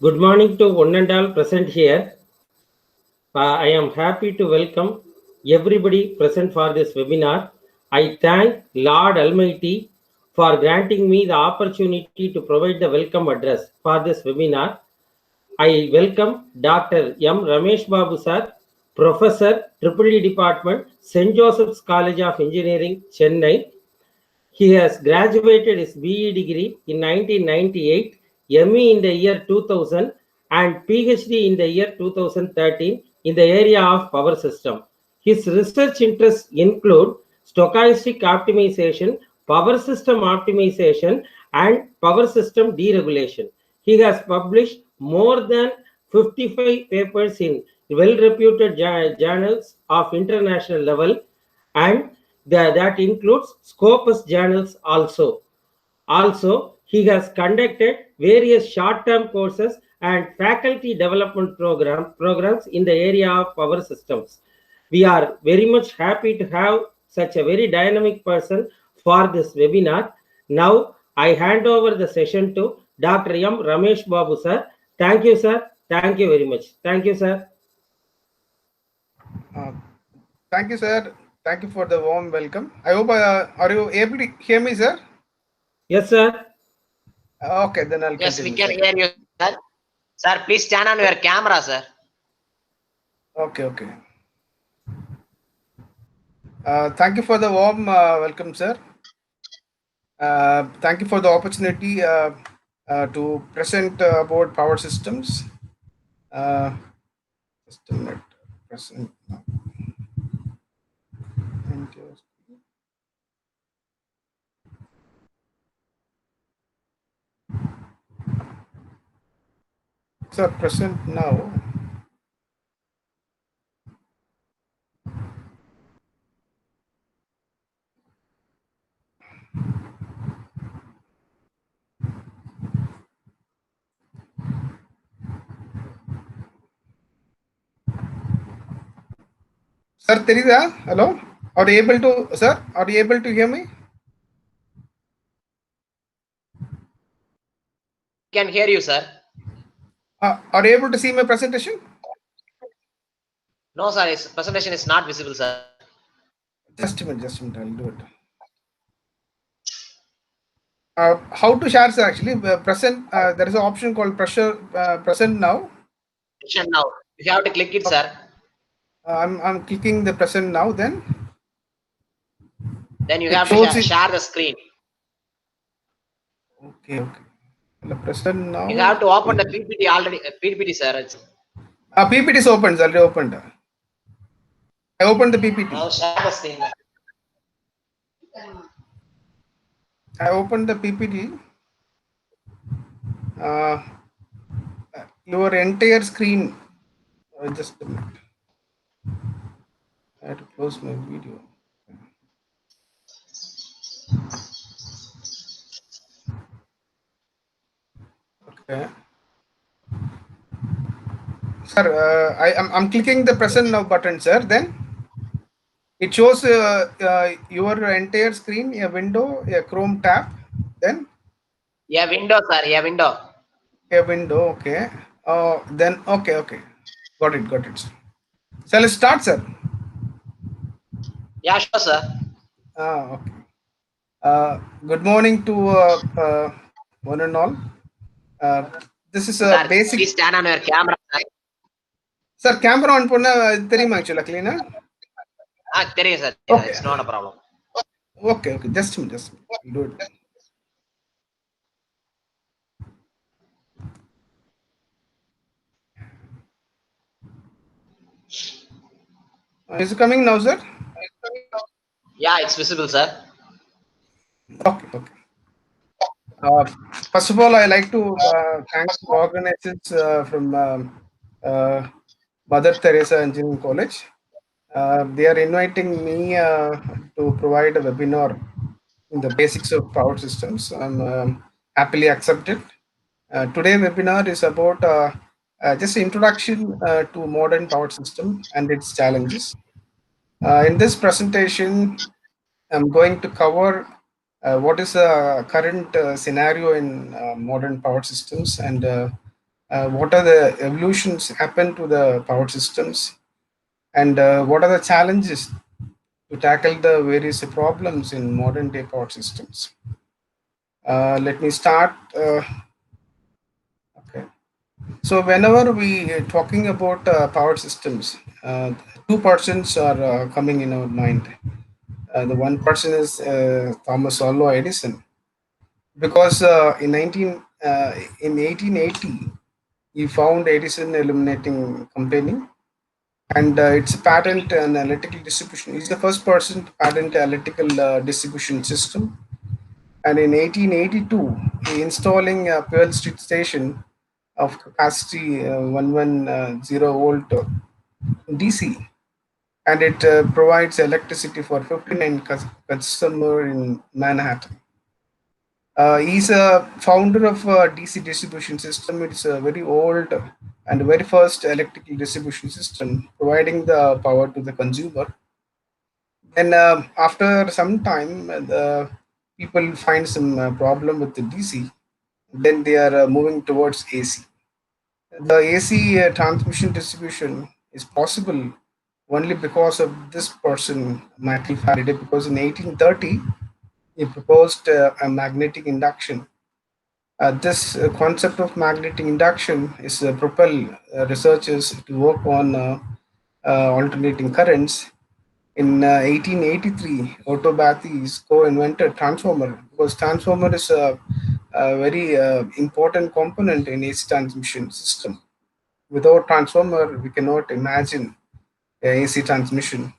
Good morning to one and all present here. I am happy to welcome everybody present for this webinar. I thank Lord Almighty for granting me the opportunity to provide the welcome address for this webinar. I welcome Dr.M.Ramesh Babu sir, Professor, EEE Department, St. Joseph's College of Engineering, Chennai. He has graduated his BE degree in 1998, ME in the year 2000, and PhD in the year 2013 in the area of power system. His research interests include stochastic optimization, power system optimization, and power system deregulation. He has published more than 55 papers in well-reputed journals of international level, and that includes Scopus journals also. Also, he has conducted various short-term courses and faculty development programs in the area of power systems. We are very much happy to have such a very dynamic person for this webinar. Now, I hand over the session to Dr. M. Ramesh Babu, sir. Thank you, sir. Thank you very much. Thank you, sir. Thank you, sir. Thank you for the warm welcome. I hope, are you able to hear me, sir? Yes, sir. Okay, then I'll Yes, continue, we can sir. hear you, sir. Sir, please turn on your camera, sir. Okay, okay. Thank you for the warm welcome, sir. Thank you for the opportunity to present about power systems. Just a minute. Present now. Sir, present now. Sir, Teresa, hello? Are you able to, sir? Are you able to hear me? We can hear you, sir. Are you able to see my presentation? No, sir, his presentation is not visible, sir. Just a minute, I'll do it. How to share, sir? Actually, present. There is an option called present now. Present now. You have to click it, sir. I'm clicking the present now. Then you have to share the screen. Okay. The present now. You have to open the PPT already. PPT, sir. PPT is open. Already opened. I opened the PPT. Now share the screen. I opened the PPT. Your entire screen. Just a minute. I have to close my video. Okay. Sir, I'm clicking the present now button, sir. Then it shows your entire screen, a window, a Chrome tab. Then window, sir. Window. A window. Okay. Then okay. Got it. So let's start, sir. Yeah, sure, sir. Okay. Good morning to one and all. This is a sir, basic. Please stand on your camera. Sir, camera on ponna theriyuma actually clean. Theriyum, sir. Okay. It's not a problem. Okay. Just a minute. Do it. Is it coming now, sir? Yeah, it's visible, sir. Okay. First of all, I like to thank the organizers from Mother Teresa Engineering College. They are inviting me to provide a webinar in the basics of power systems. I'm happily accepted. Today's webinar is about just introduction to modern power system and its challenges. In this presentation, I'm going to cover what is the current scenario in modern power systems and what are the evolutions happen to the power systems, and what are the challenges to tackle the various problems in modern day power systems. Let me start. Okay. So whenever we are talking about power systems, two persons are coming in our mind. The one person is Thomas Alva Edison, because in 1880 he found Edison Illuminating Company, and its patent and electrical distribution. He's the first person to patent the electrical distribution system. And in 1882, he installing a Pearl Street station of capacity 110 volt DC, and it provides electricity for 59 customer in Manhattan. He's a founder of DC distribution system. It's a very old and very first electrical distribution system, providing the power to the consumer. Then after some time, the people find some problem with the DC. Then they are moving towards AC. The AC transmission distribution is possible only because of this person, Michael Faraday, because in 1830 he proposed a magnetic induction. This concept of magnetic induction is propel researchers to work on alternating currents. In 1883, Otto Bathy's co-invented transformer, because transformer is a very important component in AC transmission system. Without transformer, we cannot imagine AC transmission.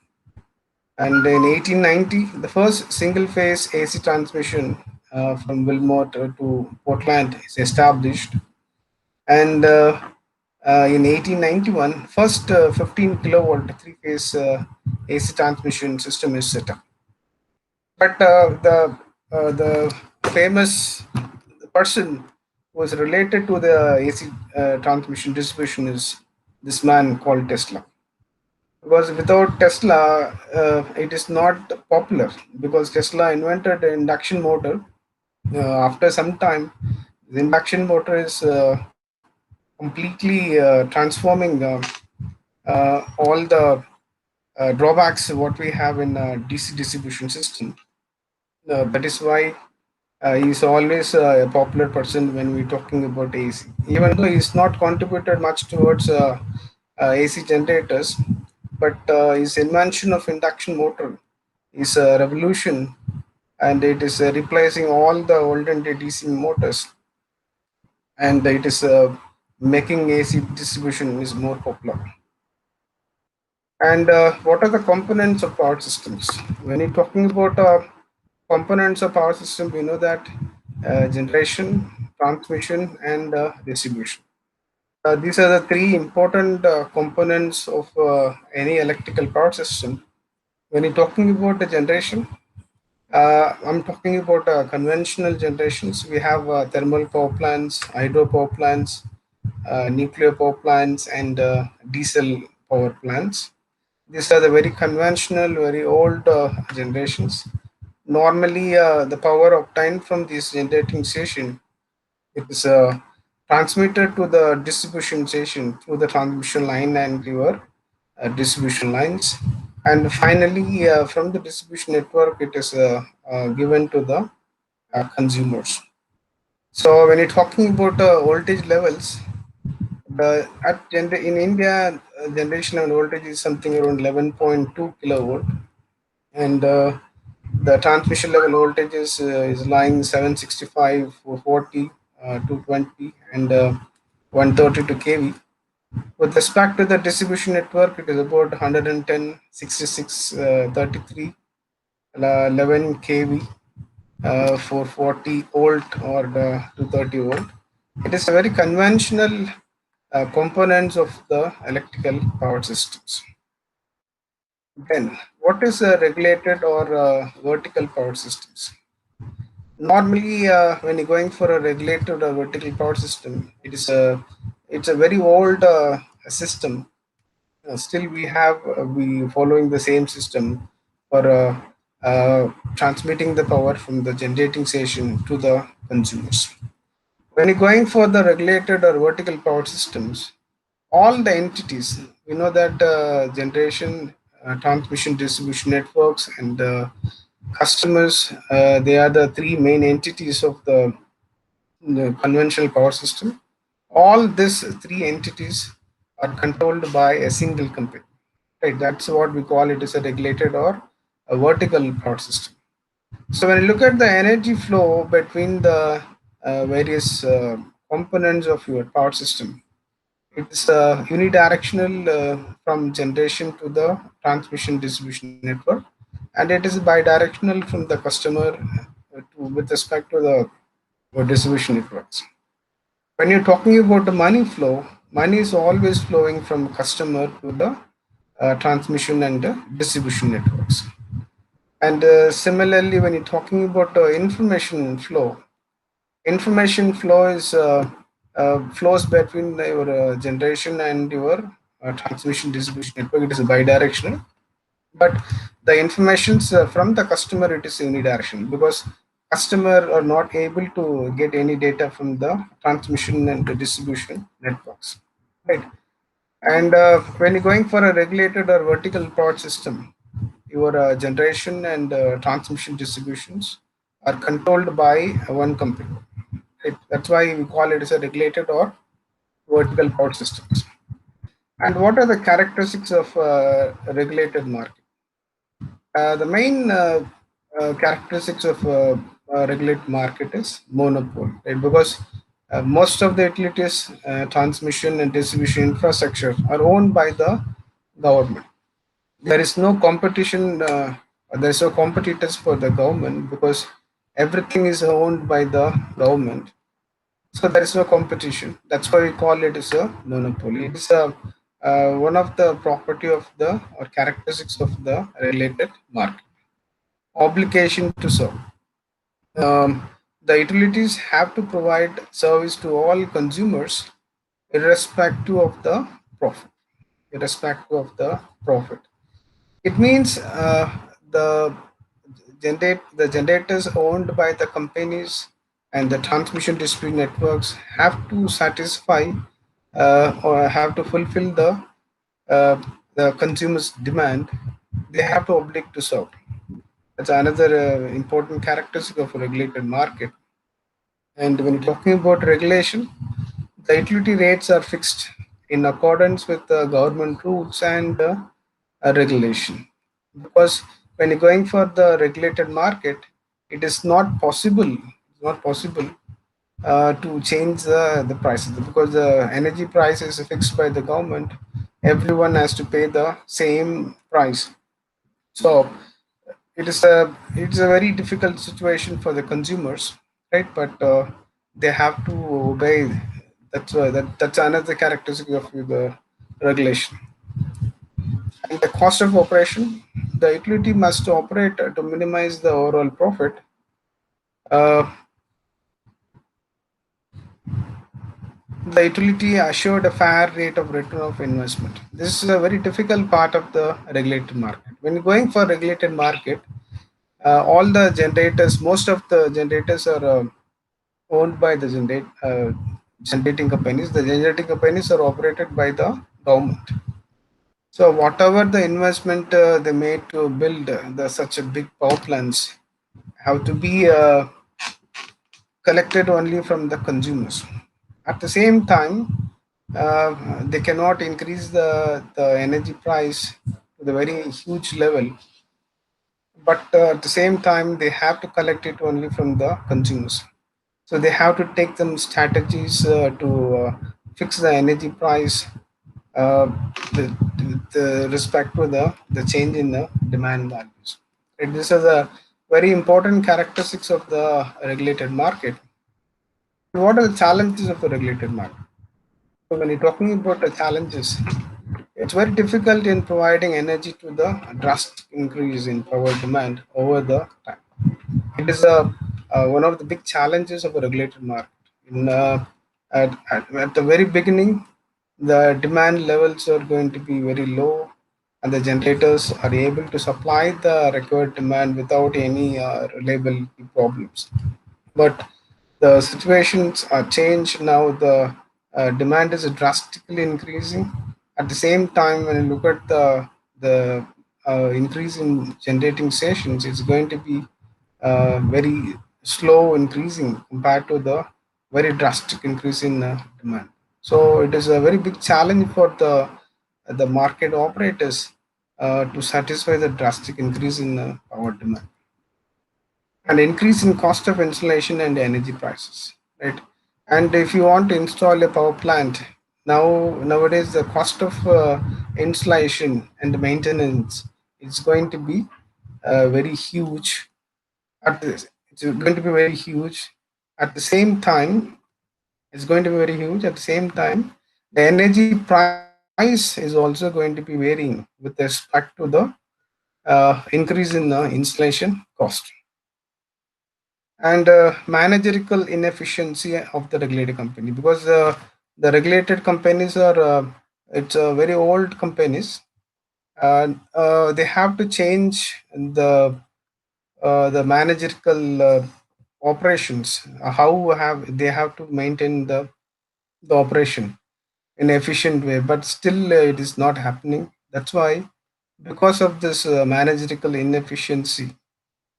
And in 1890, the first single-phase AC transmission from Wilmot to Portland is established. And in 1891, first 15 kilovolt three-phase AC transmission system is set up. But the famous person who was related to the AC transmission distribution is this man called Tesla. Because without Tesla, it is not popular. Because Tesla invented the induction motor. After some time, the induction motor is completely transforming all the drawbacks what we have in DC distribution system. That is why he's always a popular person when we're talking about AC. Even though he's not contributed much towards AC generators, but his invention of induction motor is a revolution, and it is replacing all the olden day DC motors, and it is making AC distribution is more popular. And what are the components of power systems? When you're talking about components of power system, we know that generation, transmission, and distribution. These are the three important components of any electrical power system. When you're talking about the generation, I'm talking about conventional generations. We have thermal power plants, hydro power plants, nuclear power plants, and diesel power plants. These are the very conventional, very old generations. Normally, the power obtained from this generating station, it is transmitted to the distribution station through the transmission line and your distribution lines. And finally, from the distribution network, it is given to the consumers. So when you're talking about voltage levels, in India, generation level voltage is something around 11.2 kilovolt, and the transmission level voltage is lying 765, 440, 220, and 132 kV. With respect to the distribution network, it is about 110, 66, 33, 11 kV, 440 volt or 230 volt. It is a very conventional components of the electrical power systems. Then, what is a regulated or vertical power systems? Normally, when you're going for a regulated or vertical power system, it's a very old system. Still, we following the same system for transmitting the power from the generating station to the consumers. When you're going for the regulated or vertical power systems, all the entities, we know that generation, transmission, distribution networks, and customers, they are the three main entities of the conventional power system. All these three entities are controlled by a single company. Right, that's what we call it as a regulated or a vertical power system. So when you look at the energy flow between the various components of your power system, it's unidirectional from generation to the transmission distribution network, and it is bidirectional from the customer with respect to the distribution networks. When you're talking about the money flow, money is always flowing from customer to the transmission and distribution networks. And similarly, when you're talking about information flow is flows between your generation and your transmission distribution network. It is bidirectional, but the informations from the customer, it is unidirectional, because customer are not able to get any data from the transmission and the distribution networks, right? And when you're going for a regulated or vertical power system, your generation and transmission distributions are controlled by one company. Right? That's why we call it as a regulated or vertical power systems. And what are the characteristics of a regulated market? The main characteristics of a regulated market is monopoly, right? Because most of the utilities, transmission and distribution infrastructure are owned by the government. There is no competition, there is no competitors for the government, because everything is owned by the government. So there is no competition. That's why we call it as a monopoly. It is one of the property of the or characteristics of the regulated market. Obligation to serve. The utilities have to provide service to all consumers, irrespective of the profit. Irrespective of the profit. It means the generators owned by the companies and the transmission distribution networks have to satisfy or have to fulfill uh, the consumer's demand. They have to oblige to serve. That's another important characteristic of a regulated market. And when you're talking about regulation, the utility rates are fixed in accordance with the government rules and regulation. Because when you're going for the regulated market, it is not possible to change the prices, because the energy price is fixed by the government. Everyone has to pay the same price. So it's a very difficult situation for the consumers, right? But they have to obey. That's another characteristic of the regulation. And the cost of operation, the utility must operate to minimize the overall profit. Uh, the utility assured a fair rate of return of investment. This is a very difficult part of the regulated market. When going for regulated market, all the generators, most of the generators are owned by the generating companies. The generating companies are operated by the government. So whatever the investment they made to build such a big power plants have to be collected only from the consumers. At the same time, they cannot increase the energy price to the very huge level, but at the same time they have to collect it only from the consumers. So they have to take some strategies to fix the energy price, uh, the respect to the change in the demand values. And this is a very important characteristics of the regulated market. What are the challenges of the regulated market? So when you're talking about the challenges, it's very difficult in providing energy to the drastic increase in power demand over the time. It is one of the big challenges of a regulated market. At the very beginning, the demand levels are going to be very low, and the generators are able to supply the required demand without any reliability problems. But The situations are changed now. The demand is drastically increasing. At the same time, when you look at the increase in generating stations, it's going to be very slow increasing compared to the very drastic increase in demand. So it is a very big challenge for the market operators to satisfy the drastic increase in power demand and increase in cost of installation and energy prices, right? And if you want to install a power plant, nowadays the cost of installation and maintenance is going to be very huge. It's going to be very huge. At the same time, it's going to be very huge. At the same time, the energy price is also going to be varying with respect to the increase in the installation cost and managerial inefficiency of the regulated company, because the regulated companies are it's very old companies, and they have to change the managerial operations, how have they have to maintain the operation in an efficient way, but still it is not happening. That's why, because of this managerial inefficiency,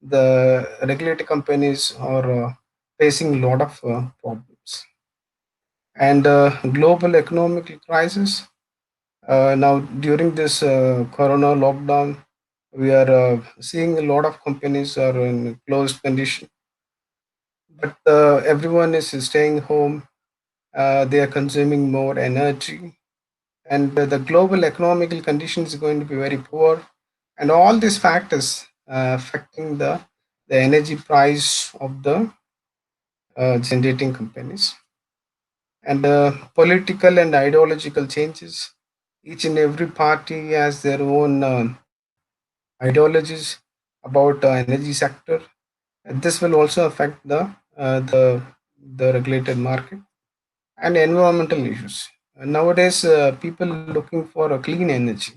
the regulated companies are facing a lot of problems. And global economic crisis. Now, during this corona lockdown, we are seeing a lot of companies are in closed condition, but everyone is staying home. They are consuming more energy, and the global economical condition is going to be very poor. And all these factors affecting the energy price of the generating companies, and political and ideological changes. Each and every party has their own ideologies about energy sector. And this will also affect uh, the the regulated market and environmental issues. Nowadays, people looking for a clean energy.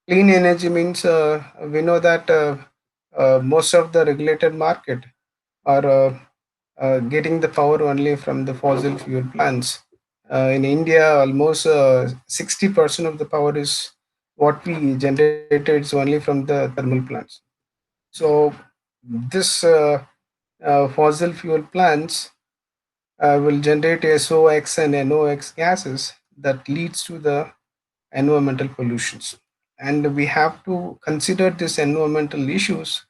Clean energy means we know that most of the regulated market are getting the power only from the fossil fuel plants. In India, almost 60% of the power is what we generated is only from the thermal plants. So this fossil fuel plants will generate SOx and NOx gases that leads to the environmental pollutions. And we have to consider these environmental issues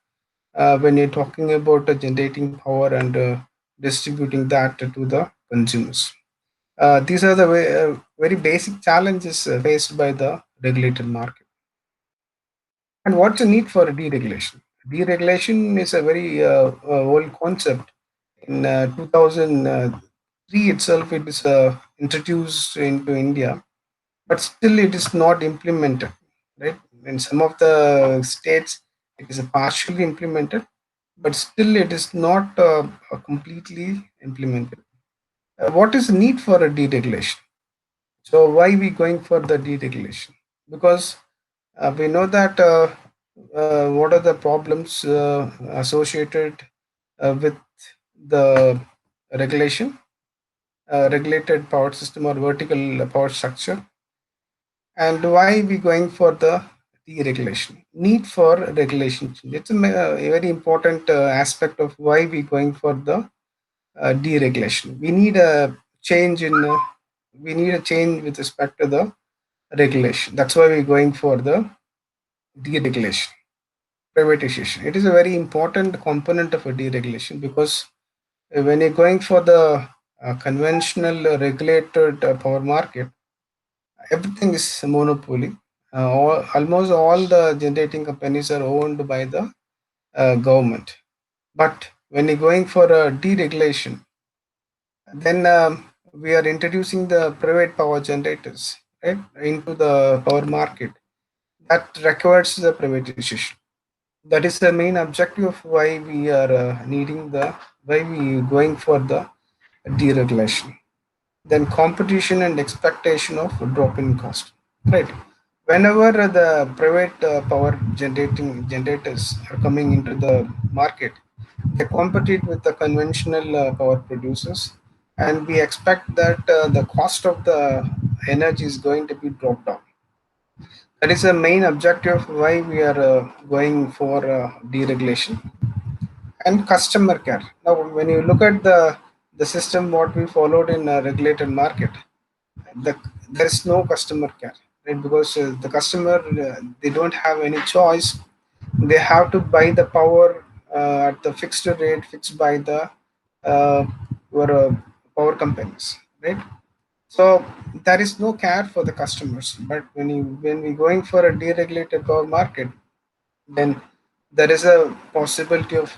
when you're talking about generating power and distributing that to the consumers. These are the very basic challenges faced by the regulated market. And what's the need for deregulation? Deregulation is a very old concept. In 2003 itself, it is introduced into India, but still it is not implemented. Right? In some of the states, it is partially implemented, but still it is not completely implemented. What is the need for a deregulation? So why we going for the deregulation? Because we know that what are the problems associated with the regulation, regulated power system or vertical power structure, and why we going for the deregulation? Need for regulation change. It's a very important aspect of why we going for the deregulation. We need a change in. We need a change with respect to the regulation. That's why we're going for the deregulation, privatization. It is a very important component of a deregulation, because when you're going for the conventional regulated power market, everything is a monopoly. Almost all the generating companies are owned by the government. But when you're going for a deregulation, then we are introducing the private power generators, right, into the power market. That requires the privatization. That is the main objective of why we are why we going for the deregulation. Then competition and expectation of drop in cost, right? Whenever the private power generating generators are coming into the market, They compete with the conventional power producers, and we expect that the cost of the energy is going to be dropped down. That is the main objective why we are going for deregulation and customer care. Now, when you look at the system what we followed in a regulated market, the, there is no customer care, right? Because the customer they don't have any choice. They have to buy the power at the fixed rate fixed by the uh, your power companies, right? So there is no care for the customers. But when we going for a deregulated power market, then there is a possibility of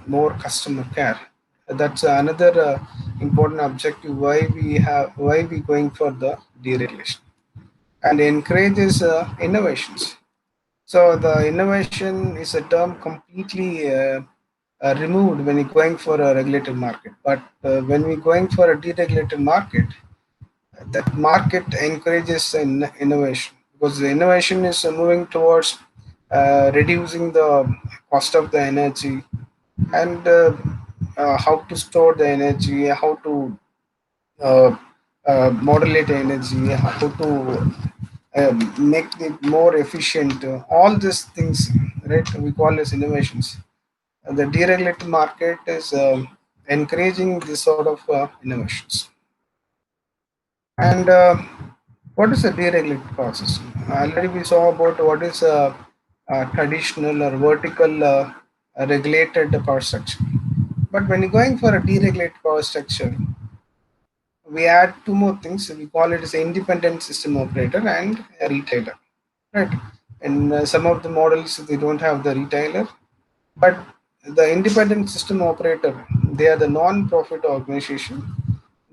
more customer care. That's another important objective why we going for the deregulation and encourages innovations. So the innovation is a term completely removed when you're going for a regulated market. But when we're going for a deregulated market, that market encourages innovation because the innovation is moving towards reducing the cost of the energy and how to store the energy, how to uh, modulate the energy, how to make it more efficient. All these things, right? We call as innovations. The deregulated market is encouraging this sort of innovations. And what is a deregulated power system? Already we saw about what is a traditional or vertical regulated power structure. But when you're going for a deregulated power structure, we add two more things. We call it as an independent system operator and a retailer, right? And some of the models they don't have the retailer, but the independent system operator, they are the non-profit organization.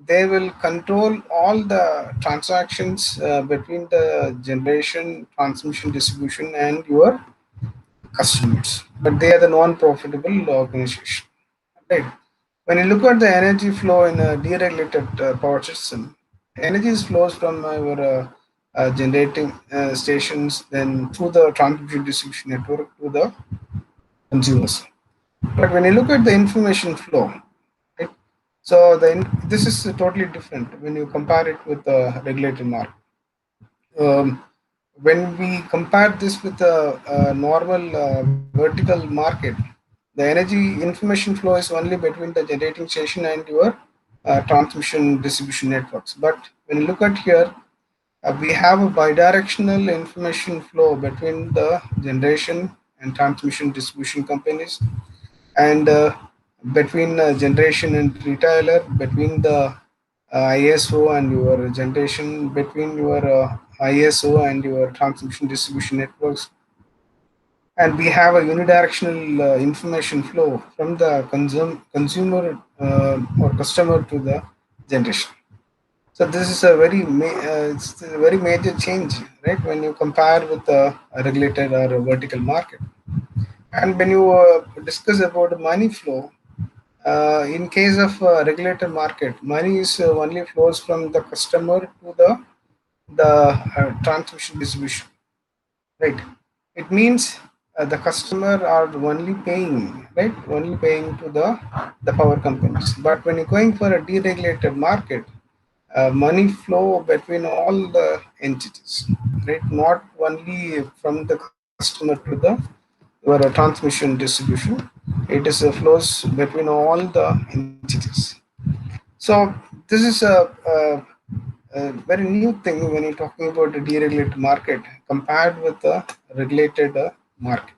They will control all the transactions between the generation, transmission, distribution, and your customers. But they are the non-profitable organization. Right. When you look at the energy flow in a deregulated power system, energy flows from our generating stations, then through the transmission distribution network to the consumers. But when you look at the information flow, right, so this is totally different when you compare it with the regulated market. Um, when we compare this with a normal vertical market, the energy information flow is only between the generating station and your transmission distribution networks. But when you look at here, we have a bidirectional information flow between the generation and transmission distribution companies, and between generation and retailer, between the ISO and your generation, between your ISO and your transmission distribution networks, and we have a unidirectional information flow from the consumer or customer to the generation. So this is a it's a very major change, right? When you compare with a regulated or a vertical market, and when you discuss about money flow, in case of regulated market, money is only flows from the customer to the transmission distribution, right? It means the customer are only paying, right? Only paying to the power companies. But when you're going for a deregulated market, money flow between all the entities, right? Not only from the customer to the your transmission distribution. It is flows between all the entities. So this is a very new thing when you're talking about the deregulated market compared with the regulated market.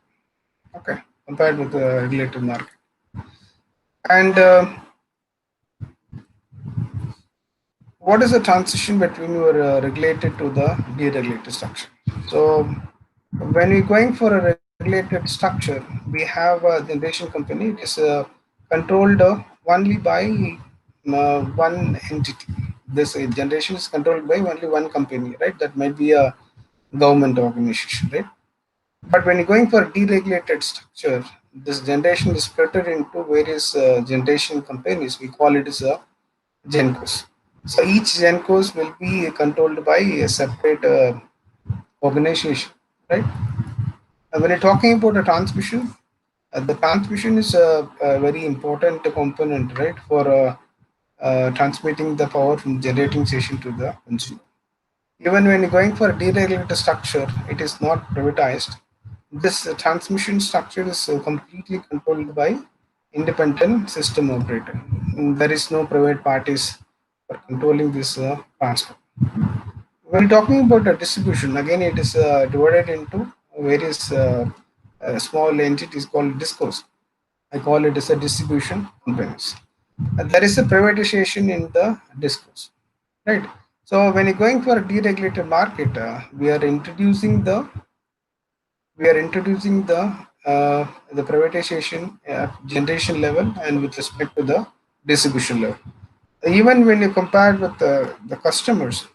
Okay, compared with the regulated market. And what is the transition between your regulated to the deregulated structure? So when we're going for a regulated structure, we have a generation company. It is controlled only by one entity. This generation is controlled by only one company, right? That might be a government organization, right? But when you're going for a deregulated structure, this generation is split into various generation companies. We call it as a GenCos. So each GenCos will be controlled by a separate organization, right? When you're talking about a transmission, The transmission is a very important component, right, for transmitting the power from generating station to the consumer. Even when you're going for a deregulated structure, it is not privatized. This transmission structure is completely controlled by independent system operator. There is no private parties for controlling this transfer. When talking about a distribution, again it is divided into various small entities called discos. I call it as a distribution companies. There is a privatization in the discos, right? So when you're going for a deregulated market, we are introducing the privatization at generation level and with respect to the distribution level. Even when you compare with the customers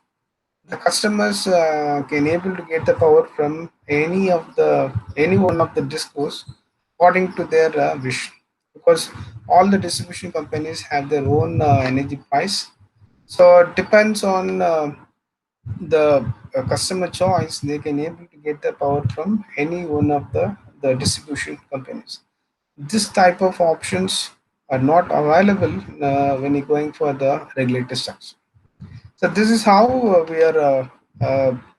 can able to get the power from any one of the discos according to their wish, because all the distribution companies have their own energy price. So it depends on the customer choice. They can able to get the power from any one of the distribution companies. This type of options are not available when you're going for the regulated structure. So this is how we are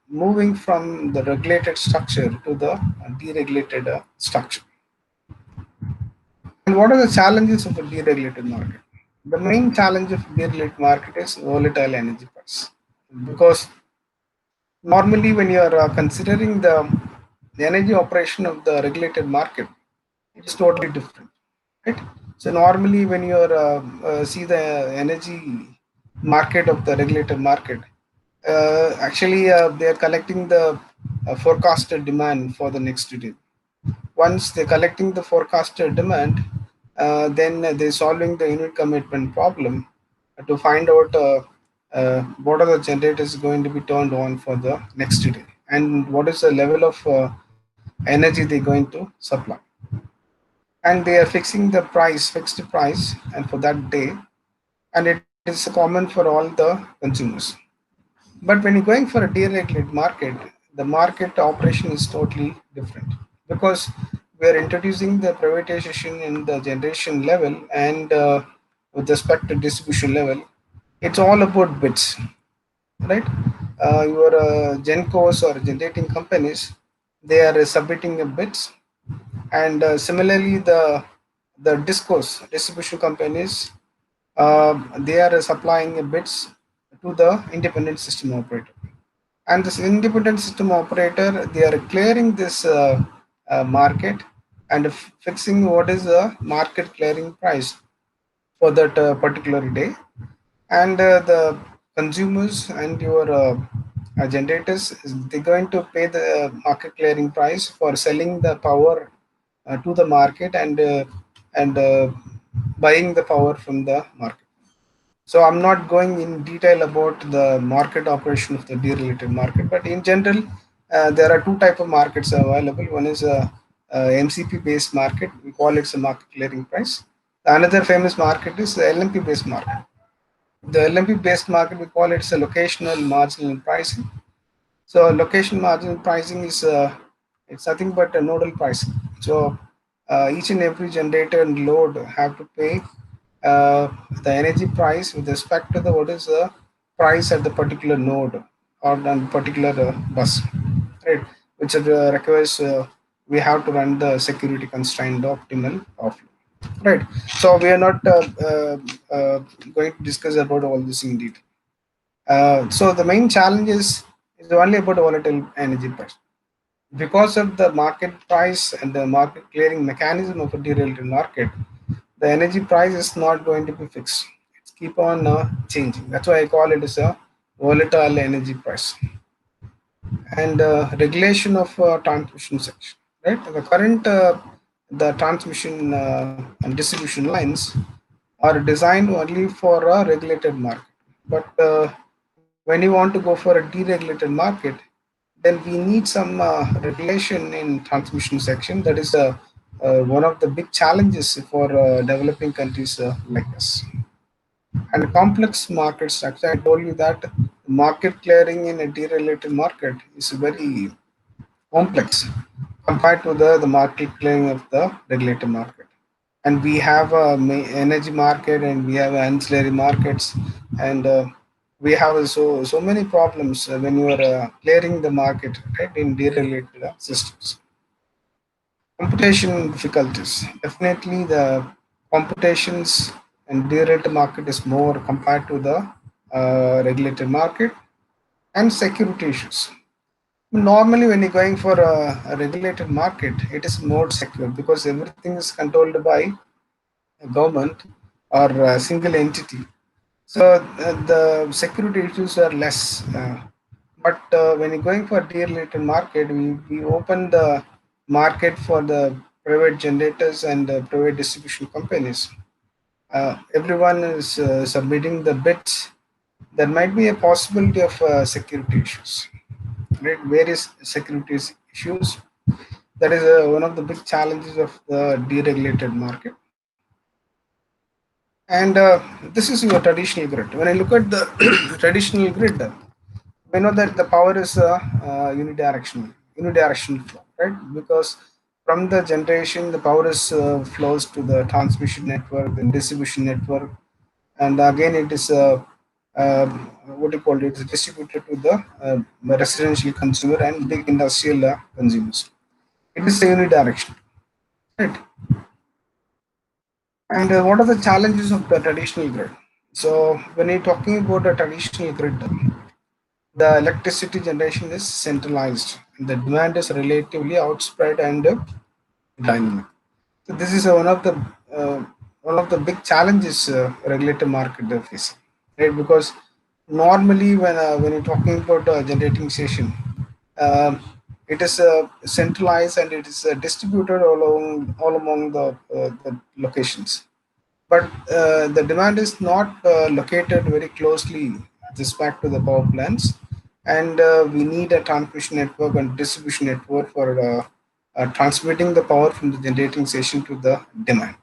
moving from the regulated structure to the deregulated structure. And what are the challenges of a deregulated market? The main challenge of deregulated market is volatile energy price, because normally when you are considering the energy operation of the regulated market, it is totally different, right? So normally when you are see the energy market of the regulated market, actually they are collecting the forecasted demand for the next day. Once they're collecting the forecasted demand, then they're solving the unit commitment problem to find out what are the generators going to be turned on for the next day, and what is the level of energy they're going to supply. And they are fixing the fixed price, and for that day, and it is common for all the consumers. But when you're going for a deregulated market, the market operation is totally different, because we are introducing the privatization in the generation level, and with respect to distribution level, it's all about bids, right? Your gencos or generating companies, they are submitting a bids, and similarly the discos distribution companies, they are supplying bids to the independent system operator. And this independent system operator, they are clearing this market and fixing what is the market clearing price for that particular day. And the consumers and your generators, they're going to pay the market clearing price for selling the power to the market, and buying the power from the market. So I'm not going in detail about the market operation of the deregulated market, but in general, there are two type of markets available. One is a MCP based market. We call it a market clearing price. Another famous market is the LMP based market. The LMP based market, we call it a locational marginal pricing. So location marginal pricing is it's nothing but a nodal pricing. So each and every generator and load have to pay uh, the energy price with respect to the what is the price at the particular node or on particular bus, right? Which requires we have to run the security constrained optimal offload, right? So we are not uh, going to discuss about all this in detail. So the main challenge is only about volatile energy price. Because of the market price and the market clearing mechanism of a deregulated market, the energy price is not going to be fixed. It's keep on changing. That's why I call it as a volatile energy price. And regulation of transmission section, right? The current the transmission and distribution lines are designed only for a regulated market. But when you want to go for a deregulated market, then we need some regulation in transmission section. That is one of the big challenges for developing countries like us. And complex market structure. I told you that market clearing in a deregulated market is very complex. compared to the market clearing of the regulated market. And we have a energy market, and we have ancillary markets, and we have so many problems when you are clearing the market, right, in deregulated systems. Computation difficulties. Definitely, the computations and deregulated market is more compared to the regulated market. And security issues. Normally, when you're going for a regulated market, it is more secure because everything is controlled by a government or a single entity. So the security issues are less. But when you're going for deregulated market, we open the market for the private generators and private distribution companies. Everyone is submitting the bids. There might be a possibility of security issues, right? Various security issues. That is one of the big challenges of the deregulated market. And this is your traditional grid. When I look at the traditional grid, we know that the power is unidirectional flow, right? Because from the generation, the power is flows to the transmission network, then distribution network, and again it is what do you call it? It's distributed to the residential consumer and big industrial consumers. It is unidirectional, right? And what are the challenges of the traditional grid? So when you're talking about a traditional grid, the electricity generation is centralized, and the demand is relatively outspread and dynamic. So this is uh, one of the big challenges regulated market are facing, right? Because normally when you're talking about a generating station, um, it is centralized and it is distributed all among the locations. But the demand is not located very closely with respect to the power plants, and we need a transmission network and distribution network for transmitting the power from the generating station to the demand.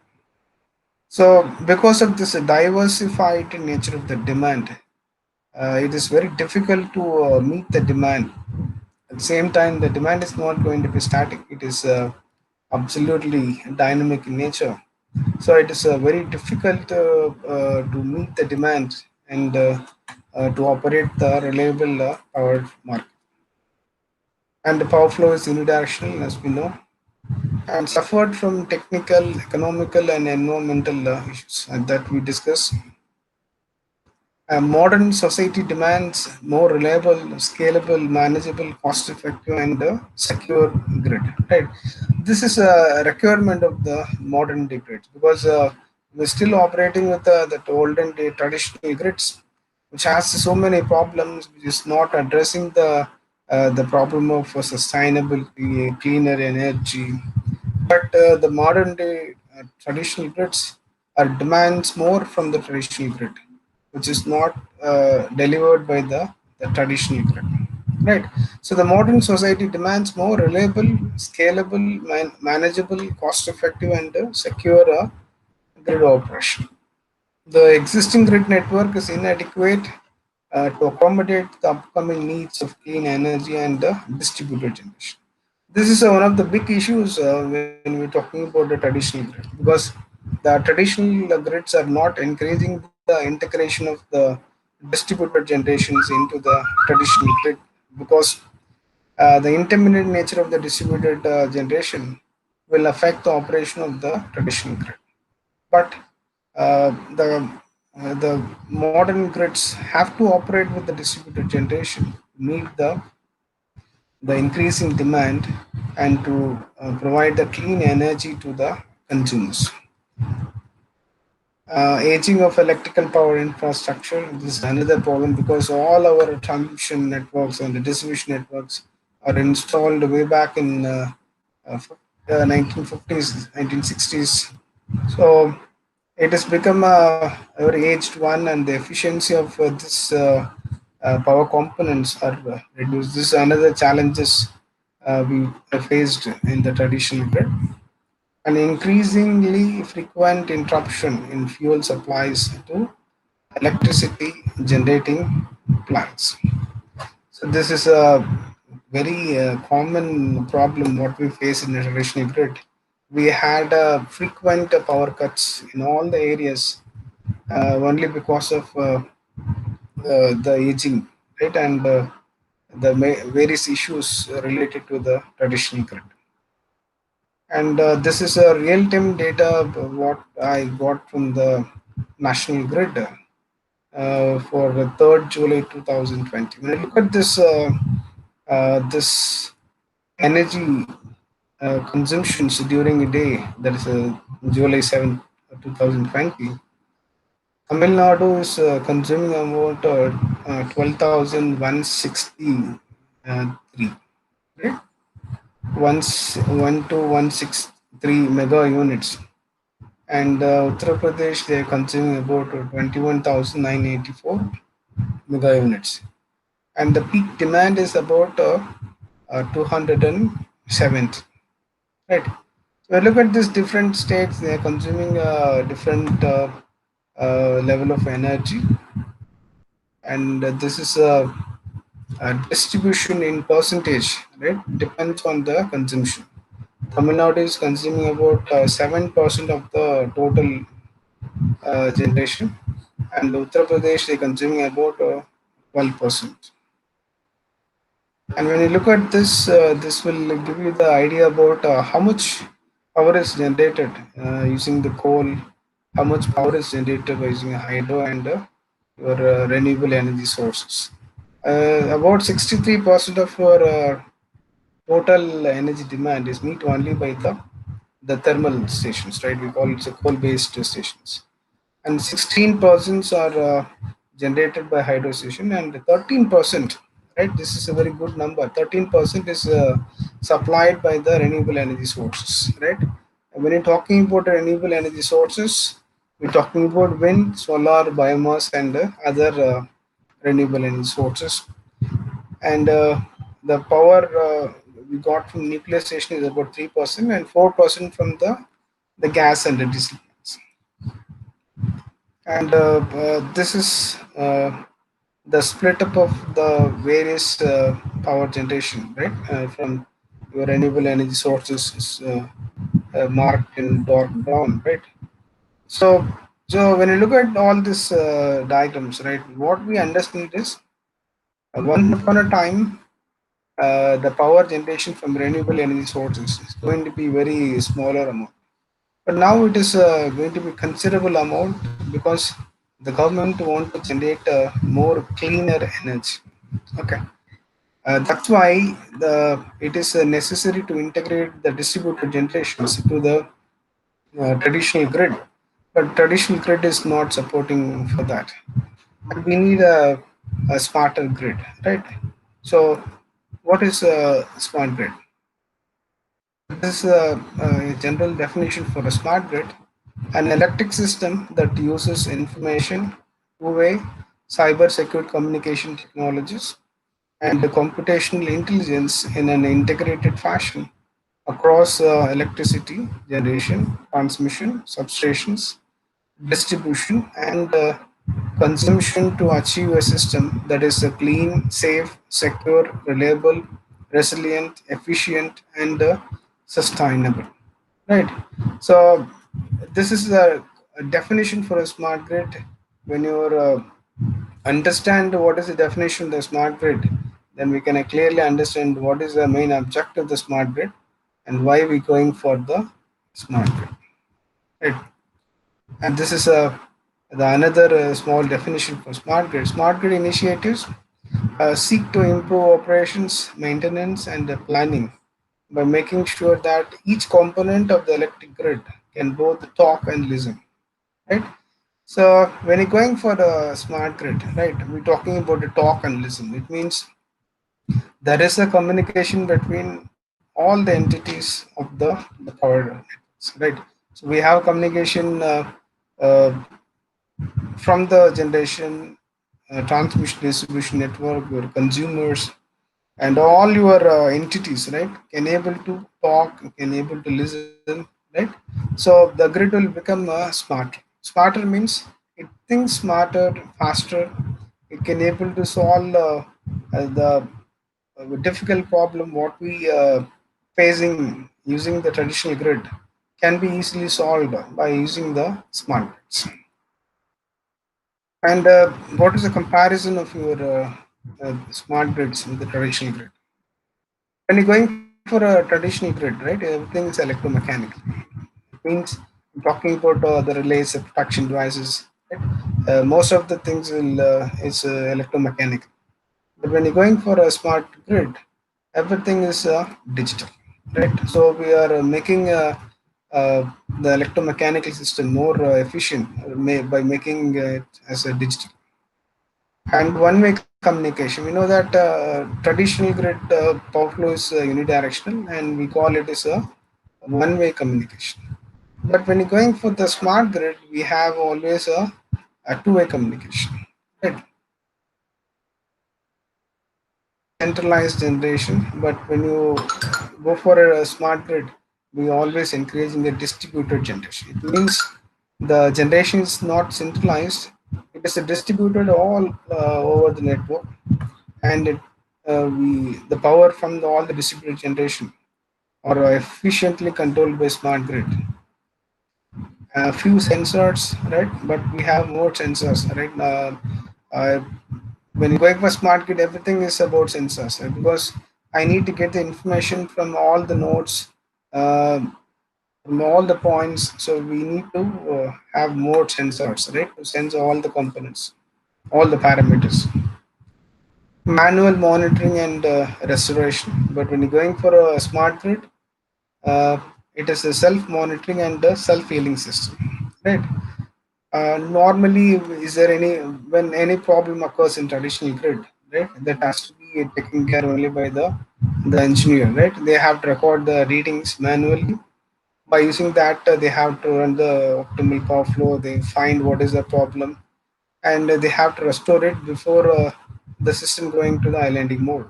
So because of this diversified nature of the demand, it is very difficult to meet the demand. At the same time, the demand is not going to be static. It is absolutely dynamic in nature. So it is very difficult to meet the demand and to operate the reliable power market. And the power flow is unidirectional, as we know, and suffered from technical, economical, and environmental issues that we discussed. Modern society demands more reliable, scalable, manageable, cost-effective, and secure grid. Right. This is a requirement of the modern day grids because we're still operating with the olden day traditional grids, which has so many problems, which is not addressing the problem of sustainability, cleaner energy. But the modern day traditional grids are demands more from the traditional grid, which is not delivered by the traditional grid. Right. So the modern society demands more reliable, scalable, manageable, cost-effective, and secure grid operation. The existing grid network is inadequate to accommodate the upcoming needs of clean energy and distributed generation. This is one of the big issues when we're talking about the traditional grid, because the traditional grids are not encouraging the integration of the distributed generations into the traditional grid, because the intermittent nature of the distributed generation will affect the operation of the traditional grid. But the modern grids have to operate with the distributed generation to meet the increasing demand and to provide the clean energy to the consumers. Aging of electrical power infrastructure, this is another problem because all our transmission networks and the distribution networks are installed way back in 1950s, 1960s. So it has become a very aged one, and the efficiency of this power components are reduced. This is another challenges we faced in the traditional grid. An increasingly frequent interruption in fuel supplies to electricity generating plants. So this is very common problem what we face in a traditional grid. We had frequent power cuts in all the areas only because of the aging, right, and the various issues related to the traditional grid. And this is a real-time data what I got from the national grid for the 3rd July 2020. When I look at this energy consumptions during a day, that is July 7th, 2020, Tamil Nadu is consuming about 12,163, right? 12163 mega units, and Uttar Pradesh they are consuming about 21,984 mega units, and the peak demand is about 270, right? So look at these different states; they are consuming different level of energy, and this is a distribution in percentage, right? Depends on the consumption. Tamil Nadu is consuming about 7% of the total generation, and Uttar Pradesh they consuming about 12%. And when you look at this, this will give you the idea about how much power is generated using the coal, how much power is generated by using hydro and your renewable energy sources. About 63% of your total energy demand is met only by the thermal stations, right? We call it the coal-based stations, and 16% are generated by hydro station, and 13%, right? This is a very good number. 13% is supplied by the renewable energy sources, right? And when you're talking about renewable energy sources, we're talking about wind, solar, biomass, and other renewable energy sources. And the power we got from nuclear station is about 3%, and 4% from the gas and the diesel plants. And this is the split up of the various power generation, right? From your renewable energy sources is marked in dark brown, right? So, so when you look at all these diagrams, right, what we understand is once upon a time, the power generation from renewable energy sources is going to be very smaller amount. But now it is going to be considerable amount because the government want to generate more cleaner energy. Okay, that's why it is necessary to integrate the distributed generations to the traditional grid. But traditional grid is not supporting for that. And we need a smarter grid, right? So, what is a smart grid? This is a general definition for a smart grid: an electric system that uses information, two-way, cyber-secure communication technologies, and computational intelligence in an integrated fashion across electricity generation, transmission, substations, distribution, and consumption to achieve a system that is clean, safe, secure, reliable, resilient, efficient, and sustainable. Right. So this is a definition for a smart grid. When you understand what is the definition of the smart grid, then we can clearly understand what is the main objective of the smart grid and why we're going for the smart grid. Right. And this is another small definition for smart grid. Smart grid initiatives seek to improve operations, maintenance, and planning by making sure that each component of the electric grid can both talk and listen. Right. So when you're going for the smart grid, right, we're talking about the talk and listen. It means there is a communication between all the entities of the power networks, right? So we have communication uh, from the generation, transmission, distribution network, your consumers, and all your entities, right, can able to talk, can able to listen, right? So the grid will become smarter. Smarter means it thinks smarter, faster. It can able to solve the difficult problem what we facing using the traditional grid can be easily solved by using the smart grids. And what is the comparison of your smart grids with the traditional grid? When you're going for a traditional grid, right, everything is electromechanical. It means talking about the relays, the protection devices, right? Most of the things will is electromechanical. But when you're going for a smart grid, everything is digital, right? So we are making the electromechanical system more efficient by making it as a digital and one-way communication. We know that traditional grid power flow is unidirectional, and we call it as a one-way communication. But when you're going for the smart grid, we have always a two-way communication. Right? Centralized generation, but when you go for a smart grid, we always encouraging a distributed generation. It means the generation is not centralized; it is distributed all over the network, and the power from all the distributed generation are efficiently controlled by smart grid. A few sensors, right? But we have more sensors, right? Uh, when you going for smart grid, everything is about sensors, right? Because I need to get the information from all the nodes, uh, from all the points. So we need to have more sensors, right? To sense all the components, all the parameters. Manual monitoring and restoration. But when you're going for a smart grid, uh, it is a self-monitoring and a self-healing system, right? Normally, is there any when any problem occurs in traditional grid, right? That has to be taken care only by the engineer, right? They have to record the readings manually. By using that, they have to run the optimal power flow. They find what is the problem, and they have to restore it before the system going to the islanding mode.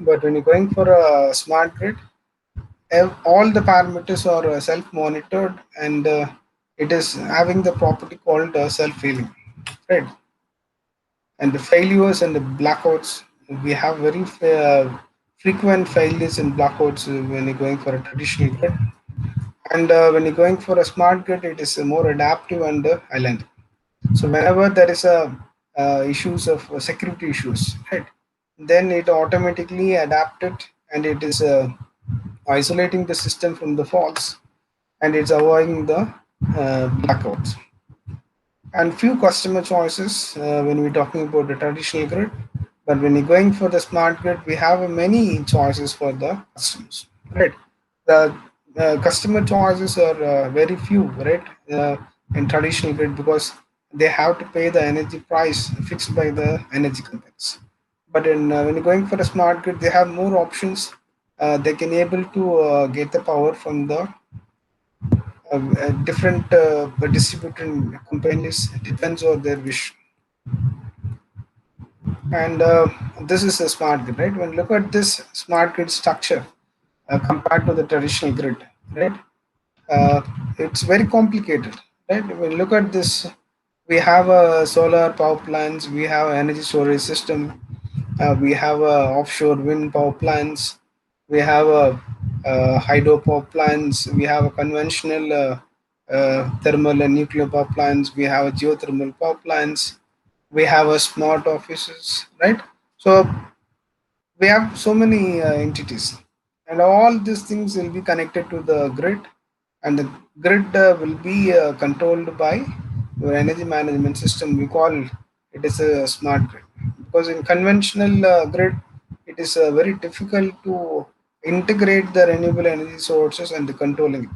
But when you're going for a smart grid, all the parameters are self-monitored, and it is having the property called self-healing, right? And the failures and the blackouts, we have very frequent failures and blackouts when you're going for a traditional grid. And when you're going for a smart grid, it is more adaptive and island. So whenever there is a issues of security issues, right, then it automatically adapted, and it is isolating the system from the faults, and it's avoiding the blackouts. And few customer choices when we're talking about the traditional grid. But when you're going for the smart grid, we have many choices for the customers, right? The customer choices are very few, right? In traditional grid, because they have to pay the energy price fixed by the energy companies. But when you're going for a smart grid, they have more options. They can able to get the power from the different distributed companies. It depends on their wish. And this is a smart grid, right? When you look at this smart grid structure compared to the traditional grid, right? uh, it's very complicated, right? When you look at this, we have a solar power plants, we have energy storage system, we have offshore wind power plants, we have hydro power plants, we have a conventional thermal and nuclear power plants, we have a geothermal power plants, we have a smart offices, right? So we have so many entities, and all these things will be connected to the grid, and the grid will be controlled by your energy management system. We call it is a smart grid, because in conventional grid, it is very difficult to integrate the renewable energy sources and controlling it.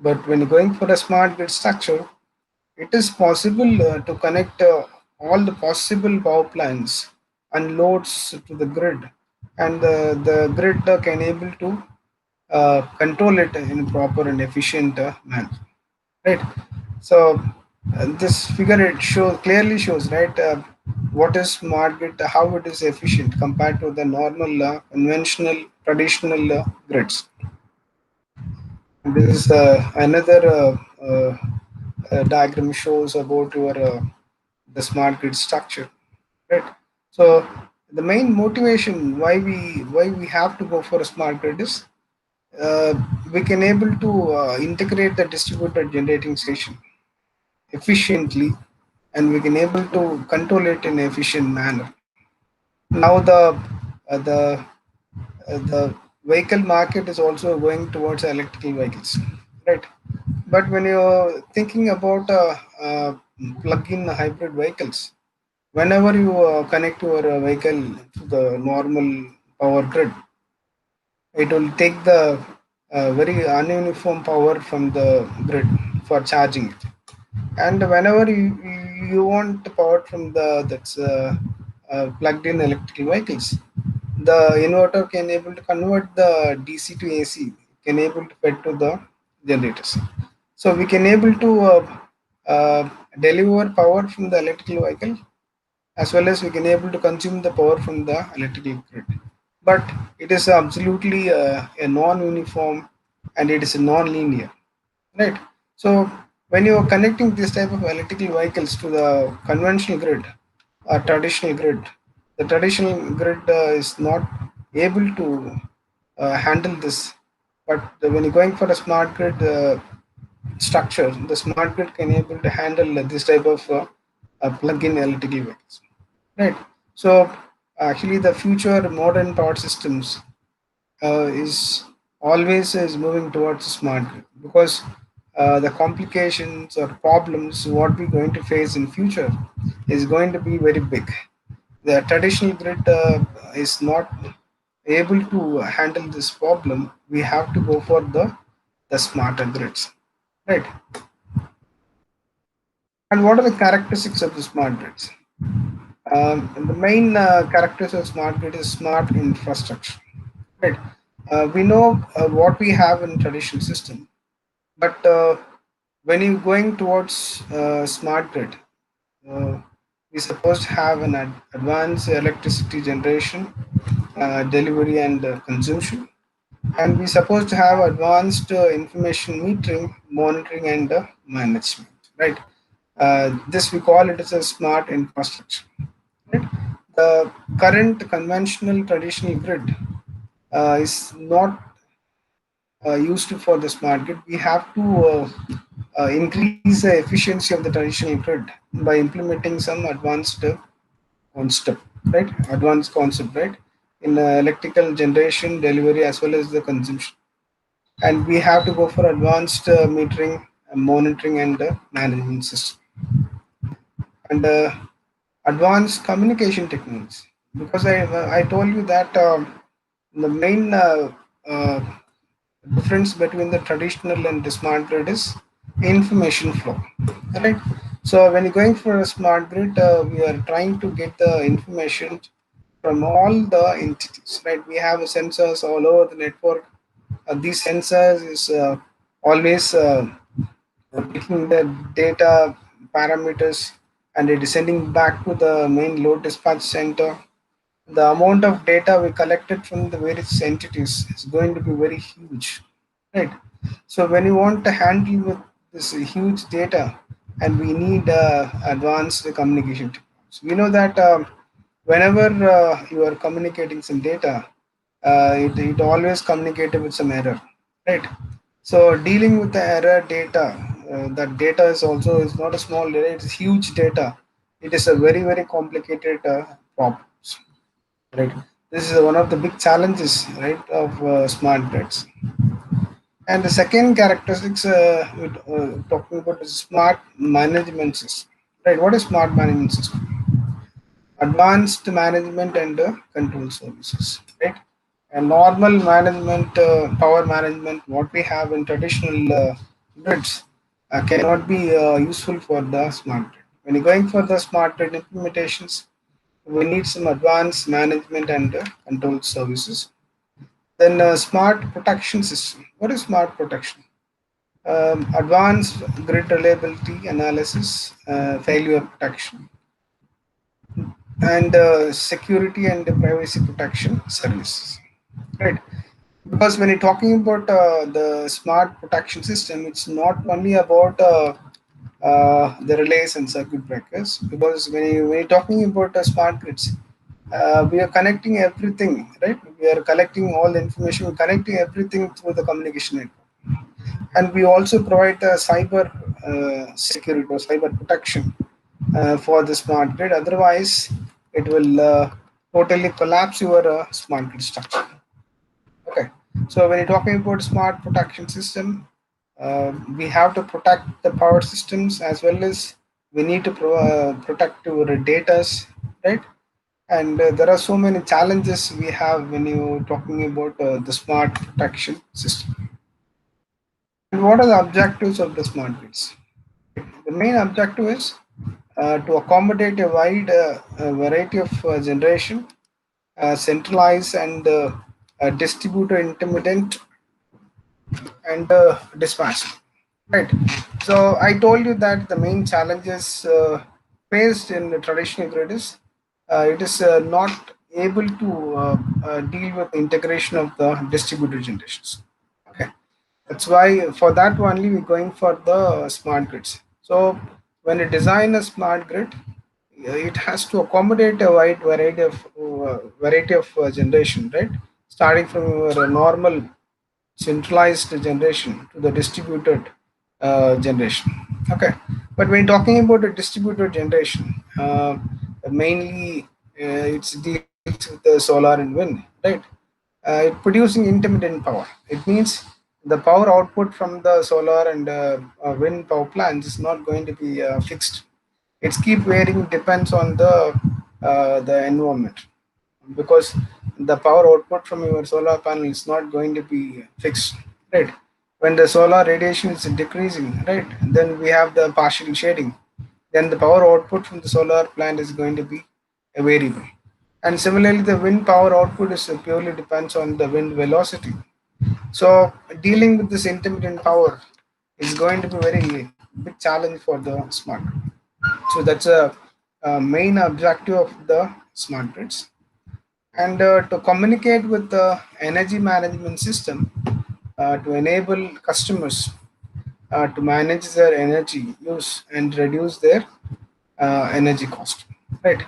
But when you're going for a smart grid structure, it is possible to connect all the possible power plants and loads to the grid, and the grid can able to control it in proper and efficient manner, right? So this figure, it shows clearly shows, right, what is smart grid, how it is efficient compared to the normal conventional traditional grids. And this is another diagram shows about your the smart grid structure, right? So the main motivation why we have to go for a smart grid is uh, we can able to integrate the distributed generating station efficiently, and we can able to control it in an efficient manner. Now the vehicle market is also going towards electrical vehicles, right? But when you're thinking about plug-in hybrid vehicles, whenever you connect your vehicle to the normal power grid, it will take the very ununiform power from the grid for charging it. And whenever you want the power from the that's plugged in electrical vehicles, the inverter can able to convert the DC to AC, can able to fed to the generators. So we can able to deliver power from the electrical vehicle, as well as we can able to consume the power from the electrical grid. But it is absolutely a non-uniform, and it is non-linear, right? So when you are connecting this type of electrical vehicles to the conventional grid or traditional grid, the traditional grid is not able to handle this. But when you're going for a smart grid structure, the smart grid can able to handle this type of plug-in electrical vehicles, right? So actually, the future modern power systems is always is moving towards smart grid, because the complications or problems what we're going to face in future is going to be very big. The traditional grid is not able to handle this problem. We have to go for the smarter grids, right? And what are the characteristics of the smart grids? The main characteristics of smart grid is smart infrastructure, right? We know what we have in traditional system, but when you're going towards smart grid, uh, we supposed to have an advanced electricity generation, delivery and consumption, and we supposed to have advanced information metering, monitoring and management, right? This we call it as a smart infrastructure, right? The current conventional traditional grid is not used for the smart grid. We have to increase the efficiency of the traditional grid by implementing some advanced concept, right? Advanced concept, right? In electrical generation, delivery, as well as the consumption. And we have to go for advanced metering, monitoring, and management system, and advanced communication techniques. Because I told you that the main uh, difference between the traditional and the smart grid is information flow, right? So when you're going for a smart grid, we are trying to get the information from all the entities, right? We have sensors all over the network. These sensors is always picking the data parameters, and it is sending back to the main load dispatch center. The amount of data we collected from the various entities is going to be very huge, right? So when you want to handle with this huge data, and we need advanced communication technology. We know that whenever you are communicating some data, it always communicated with some error, right? So dealing with the error data, that data is also is not a small data; it's huge data. It is a very very complicated problem, right? This is one of the big challenges, right, of smart grids. And the second characteristics we're talking about is smart management system, right? What is smart management system? Advanced management and control services, right? And normal management, power management, what we have in traditional grids cannot be useful for the smart grid. When you're going for the smart grid implementations, we need some advanced management and control services. Then smart protection system. What is smart protection? Advanced grid reliability analysis, failure protection, and security and privacy protection services. Right. Because when you're talking about the smart protection system, it's not only about the relays and circuit breakers. Because when you're talking about smart grids, we are connecting everything, right? We are collecting all the information, connecting everything through the communication network. And we also provide the cyber security or cyber protection for the smart grid. Otherwise, it will totally collapse your smart grid structure. Okay. So when you're talking about smart protection system, we have to protect the power systems as well as we need to protect our data, right? And there are so many challenges we have when you're talking about the smart protection system. And what are the objectives of the smart grids? The main objective is to accommodate a wide variety of generation, centralized and distributed intermittent and dispatch. Right. So I told you that the main challenges faced in the traditional grid is it is not able to deal with the integration of the distributed generations. Okay. That's why for that only we're going for the smart grids. So when you design a smart grid, it has to accommodate a wide variety of generation, right? Starting from your normal centralized generation to the distributed generation. Okay, but when talking about a distributed generation, mainly it deals with the solar and wind, right? It producing intermittent power. It means the power output from the solar and wind power plants is not going to be fixed. It's keep varying depends on the environment, because the power output from your solar panel is not going to be fixed, right? When the solar radiation is decreasing, right, then we have the partial shading, then the power output from the solar plant is going to be a variable. And similarly the wind power output is purely depends on the wind velocity. So dealing with this intermittent power is going to be very big challenge for the smart grid. So that's a main objective of the smart grids. And to communicate with the energy management system to enable customers to manage their energy use and reduce their energy cost, right?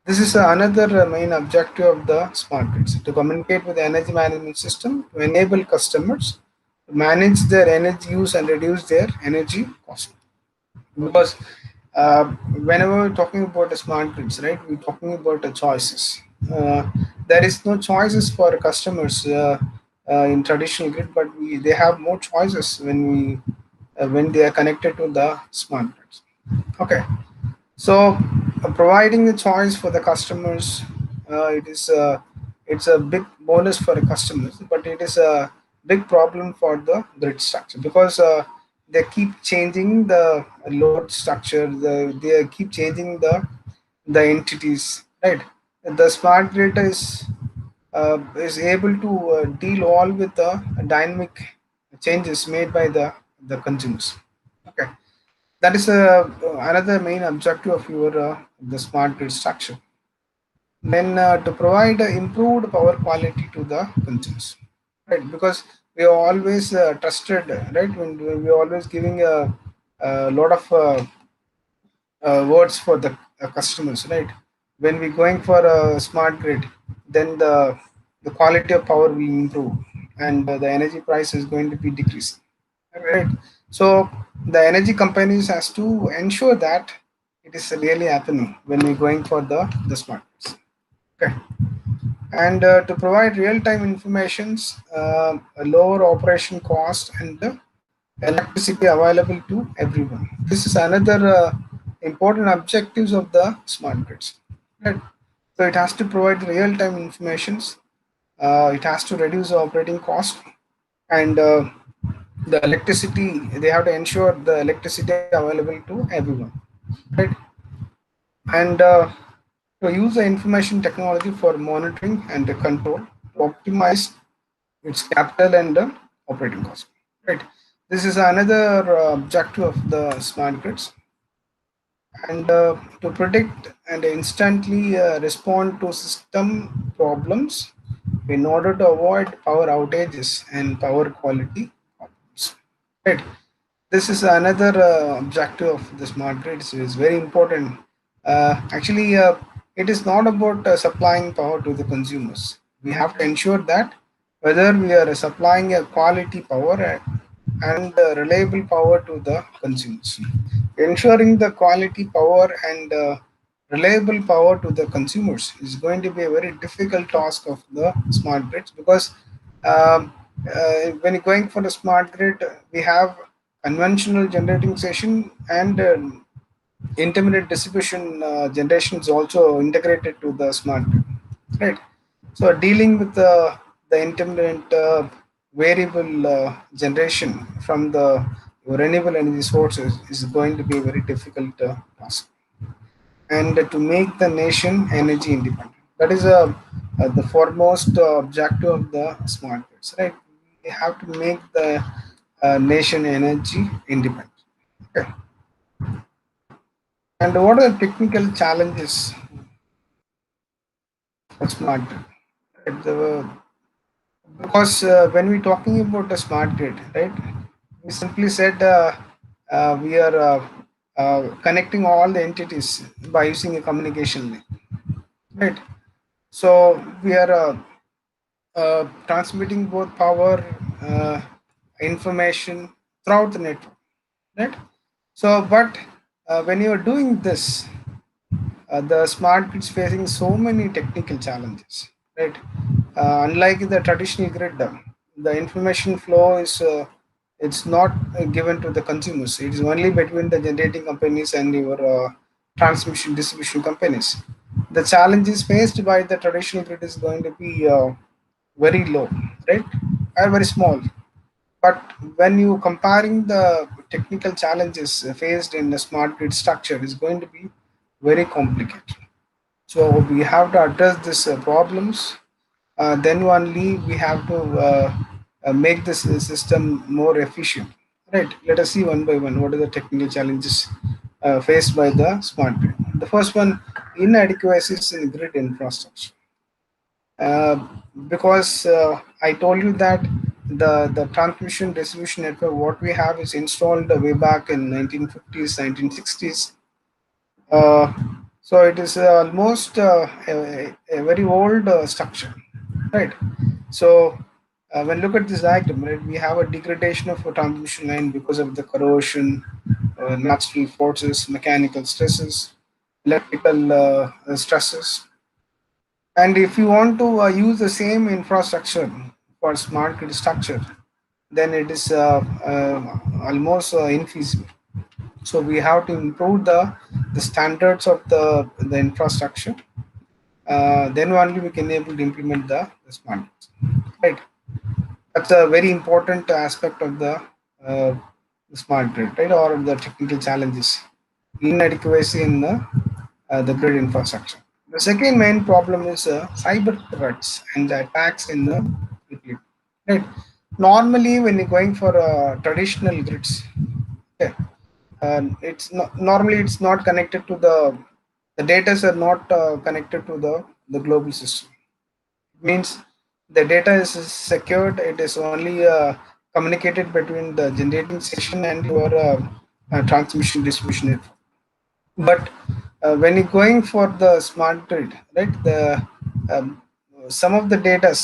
This is another main objective of the smart grids, to communicate with the energy management system to enable customers to manage their energy use and reduce their energy cost. Because uh, whenever we're talking about the smart grids, right, we're talking about the choices. There is no choices for customers in traditional grid, but they have more choices when they are connected to the smart grids. Okay, so providing the choice for the customers, it's a big bonus for the customers, but it is a big problem for the grid structure, because they keep changing the load structure. They keep changing the entities, right? The smart grid is able to deal all with the dynamic changes made by the consumers. Okay, that is another main objective of your the smart grid structure. Then to provide improved power quality to the consumers, right? Because we are always trusted, right? When we are always giving a lot of words for the customers, right? When we're going for a smart grid, then the quality of power will improve, and the energy price is going to be decreasing, right? So the energy companies has to ensure that it is really happening when we're going for the smart grids. Okay, and to provide real-time informations, a lower operation cost, and electricity available to everyone. This is another important objectives of the smart grids. Right? So it has to provide real-time informations. It has to reduce the operating cost, and the electricity. They have to ensure the electricity available to everyone. Right? And to use the information technology for monitoring and control to optimize its capital and operating cost. Right. This is another objective of the smart grids, and to predict and instantly respond to system problems in order to avoid power outages and power quality problems. Right. This is another objective of the smart grids. Is very important. Actually, it is not about supplying power to the consumers. We have to ensure that whether we are supplying a quality power and reliable power to the consumers. Ensuring the quality power and reliable power to the consumers is going to be a very difficult task of the smart grids, because when you're going for a smart grid, we have conventional generating station and intermittent distribution generation is also integrated to the smart grid, right? So dealing with the intermittent variable generation from the renewable energy sources is going to be a very difficult task, and to make the nation energy independent. That is the foremost objective of the smart grids, right? We have to make the nation energy independent. Okay. And what are the technical challenges for smart grid? Right? Because when we're talking about the smart grid, right, we simply said we are connecting all the entities by using a communication link, right? So we are transmitting both power, uh, information throughout the network, right? So, but when you are doing this, the smart grid is facing so many technical challenges, right? Unlike the traditional grid, the information flow is it's not given to the consumers. It is only between the generating companies and your transmission distribution companies. The challenges faced by the traditional grid is going to be very low, right? Are very small. But when you comparing the technical challenges faced in the smart grid structure is going to be very complicated. So we have to address these problems. Then only we have to make this system more efficient. Right. Let us see one by one what are the technical challenges faced by the smart grid. The first one, inadequacies in grid infrastructure. Uh, because I told you that the transmission distribution network what we have is installed way back in 1950s, 1960s. Uh, so it is almost a very old structure, right? So when look at this diagram, right, we have a degradation of a transmission line because of the corrosion, natural forces, mechanical stresses, electrical stresses. And if you want to use the same infrastructure for smart grid structure, then it is almost infeasible. So we have to improve the standards of the infrastructure. Then only we can able to implement the smart grids, right? That's a very important aspect of uh, the smart grid, right? Or the technical challenges, inadequacy in the grid infrastructure. The second main problem is cyber threats and the attacks in the grid, right? Normally, when you're going for traditional grids, okay, it's not normally it's not connected to the data are not connected to the global system. It means the data is secured. It is only communicated between the generating station and your transmission distribution network. But when you're going for the smart grid, right, the um, some of the data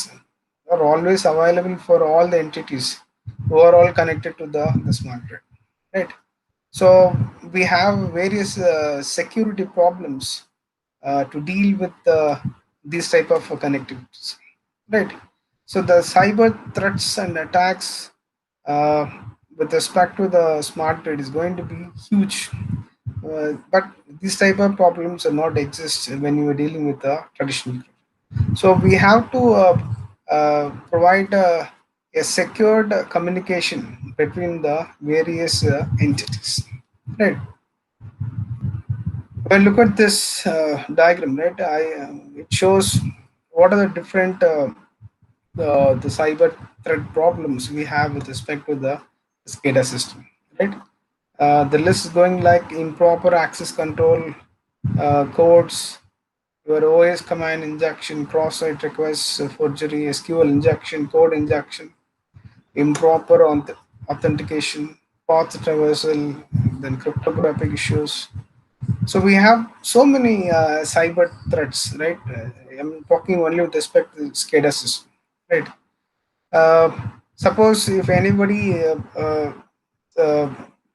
are always available for all the entities who are all connected to the smart grid, right? So we have various security problems to deal with these type of connectivities, right? So the cyber threats and attacks uh, with respect to the smart grid is going to be huge. But these type of problems are not exist when you are dealing with the traditional grid. So we have to provide a secured communication between the various entities, right? When look at this diagram, right, it shows what are the different the cyber threat problems we have with respect to the SCADA system, right? The list is going like improper access control, codes, your OS command injection, cross-site requests, forgery, SQL injection, code injection, improper authentication, path traversal, then cryptographic issues, So we have so many cyber threats, right? I'm talking only with respect to SCADA system, right? Uh, Suppose if anybody uh,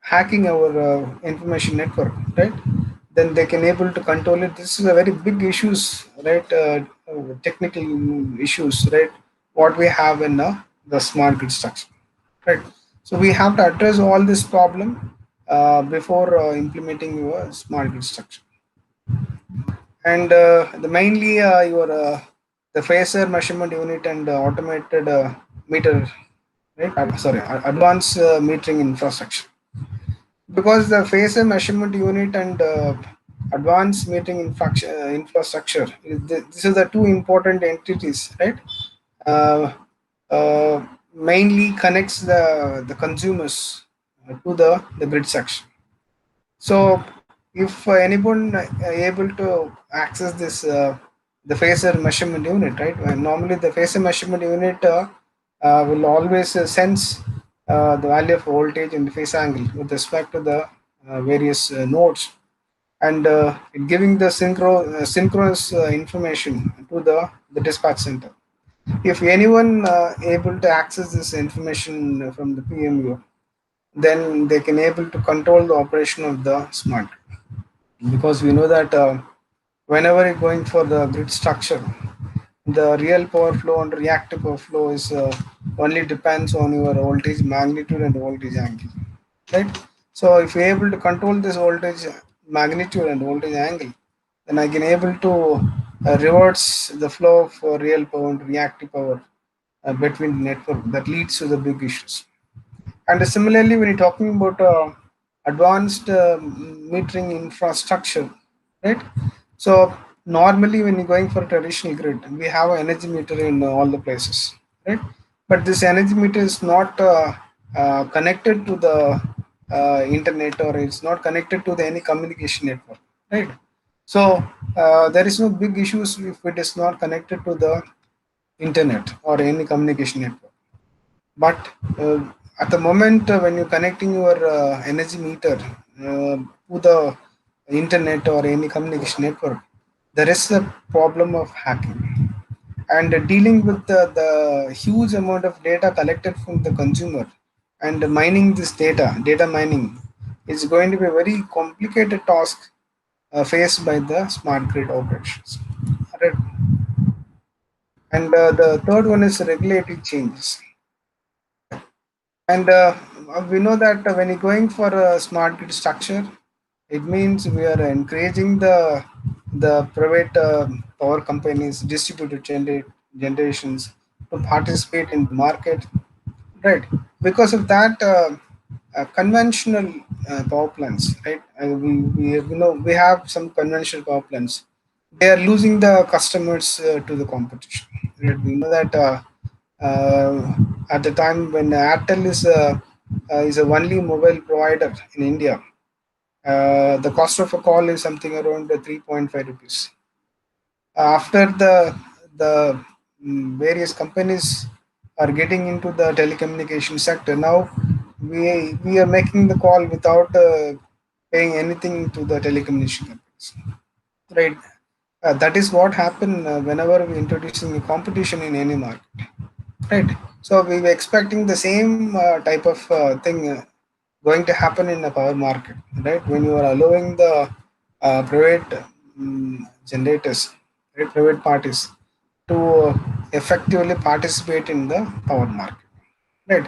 hacking our information network, right? Then they can able to control it. This is a very big issues, right? Technical issues, right? What we have in the smart grid structure, right? So we have to address all this problem before implementing your smart grid structure. And the mainly your the phaser measurement unit and automated meter, right? Sorry, advanced metering infrastructure. Because the phaser measurement unit and advanced metering infrastructure, this is the two important entities, right? Uh, Mainly connects the consumers to the grid section. So if anyone able to access this the phaser measurement unit, right? Normally the phaser measurement unit will always sense the value of voltage and phase angle with respect to the various nodes, and it giving the synchronous information to the dispatch center. If anyone able to access this information from the PMU, then they can able to control the operation of the smart, because we know that whenever you're going for the grid structure, the real power flow and reactive power flow is only depends on your voltage magnitude and voltage angle, right? So if you're able to control this voltage magnitude and voltage angle, then I can able to reverse the flow of real power and reactive power between the network that leads to the big issues. And similarly, when you're talking about advanced metering infrastructure, right? So normally, when you're going for a traditional grid, we have an energy meter in all the places, right? But this energy meter is not connected to the internet, or it's not connected to the any communication network, right? So there is no big issues if it is not connected to the internet or any communication network. But at the moment when you're connecting your energy meter to the internet or any communication network, there is a problem of hacking, and dealing with the huge amount of data collected from the consumer, and mining this data mining is going to be a very complicated task faced by the smart grid operations. Right. And the third one is regulatory changes. And we know that when you're going for a smart grid structure, it means we are encouraging the private power companies, distributed generations to participate in the market, right? Because of that, conventional power plants, right? We have some conventional power plants. They are losing the customers to the competition. Right? We know that at the time when Airtel is a only mobile provider in India, the cost of a call is something around 3.5 rupees. After the various companies are getting into the telecommunication sector, now we are making the call without paying anything to the telecommunication companies, right? That is what happened whenever we introducing a competition in any market, right? So we were expecting the same type of thing going to happen in the power market, right? When you are allowing the private generators, right, private parties to effectively participate in the power market, right?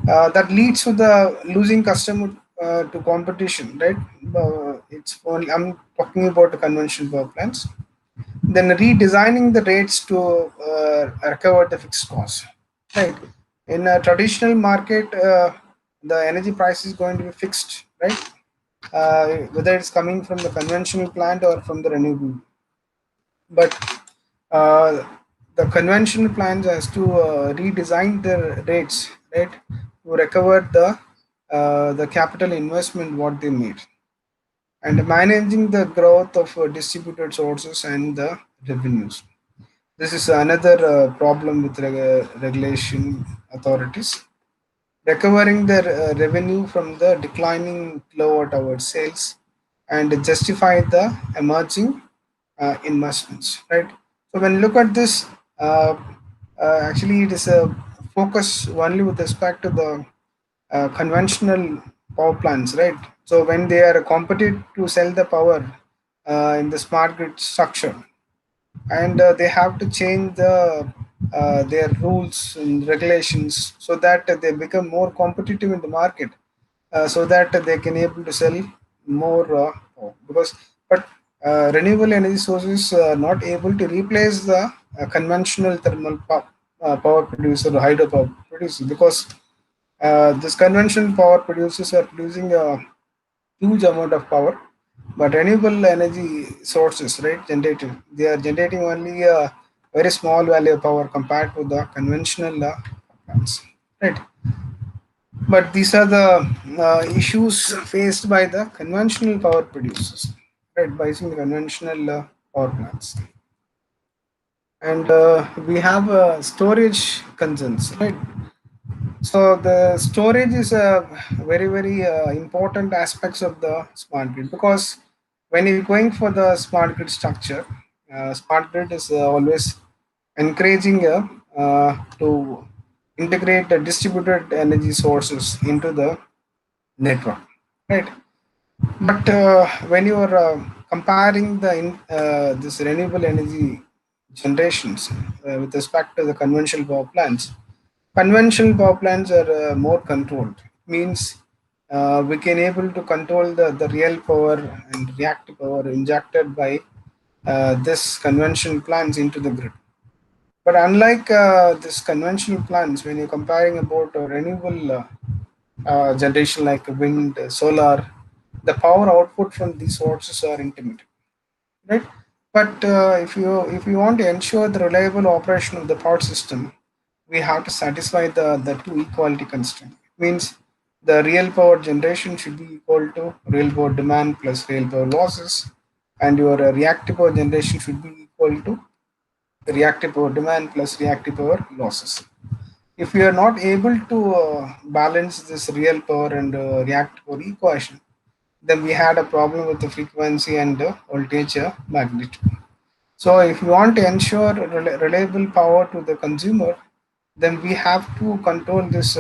That leads to the losing customer to competition, right? It's only, I'm talking about the conventional power plants. Then redesigning the rates to recover the fixed cost, right? In a traditional market, the energy price is going to be fixed, right? Whether it's coming from the conventional plant or from the renewable. But uh, the conventional plants has to redesign the rates, right, to recover the capital investment what they made, and managing the growth of distributed sources and the revenues. This is another problem with regulation authorities. Recovering the revenue from the declining kilowatt hour sales and justify the emerging investments, right? So when you look at this, actually it is a focus only with respect to the conventional power plants, right? So when they are competent to sell the power in the smart grid structure, and they have to change their rules and regulations so that they become more competitive in the market, so that they can able to sell more power. Because but renewable energy sources are not able to replace the conventional thermal power producer or hydropower producer, because this conventional power producers are producing a huge amount of power, but renewable energy sources, right, generated, they are generating only a very small value of power compared to the conventional plants, right? But these are the issues faced by the conventional power producers, right, by using the conventional power plants. And we have storage concerns, right? So the storage is a very important aspects of the smart grid, because when you're going for the smart grid structure, smart grid is always encouraging to integrate the distributed energy sources into the network, right? But when you are comparing this renewable energy generations with respect to the conventional power plants, conventional power plants are more controlled. Means we can able to control the real power and reactive power injected by this conventional plants into the grid. But unlike this conventional plants, when you're comparing about renewable generation like wind, solar, the power output from these sources are intermittent, right? But if you want to ensure the reliable operation of the power system, we have to satisfy the two equality constraint. Means the real power generation should be equal to real power demand plus real power losses, and your reactive power generation should be equal to reactive power demand plus reactive power losses. If we are not able to balance this real power and reactive power equation, then we had a problem with the frequency and voltage magnitude. So if you want to ensure reliable power to the consumer, then we have to control this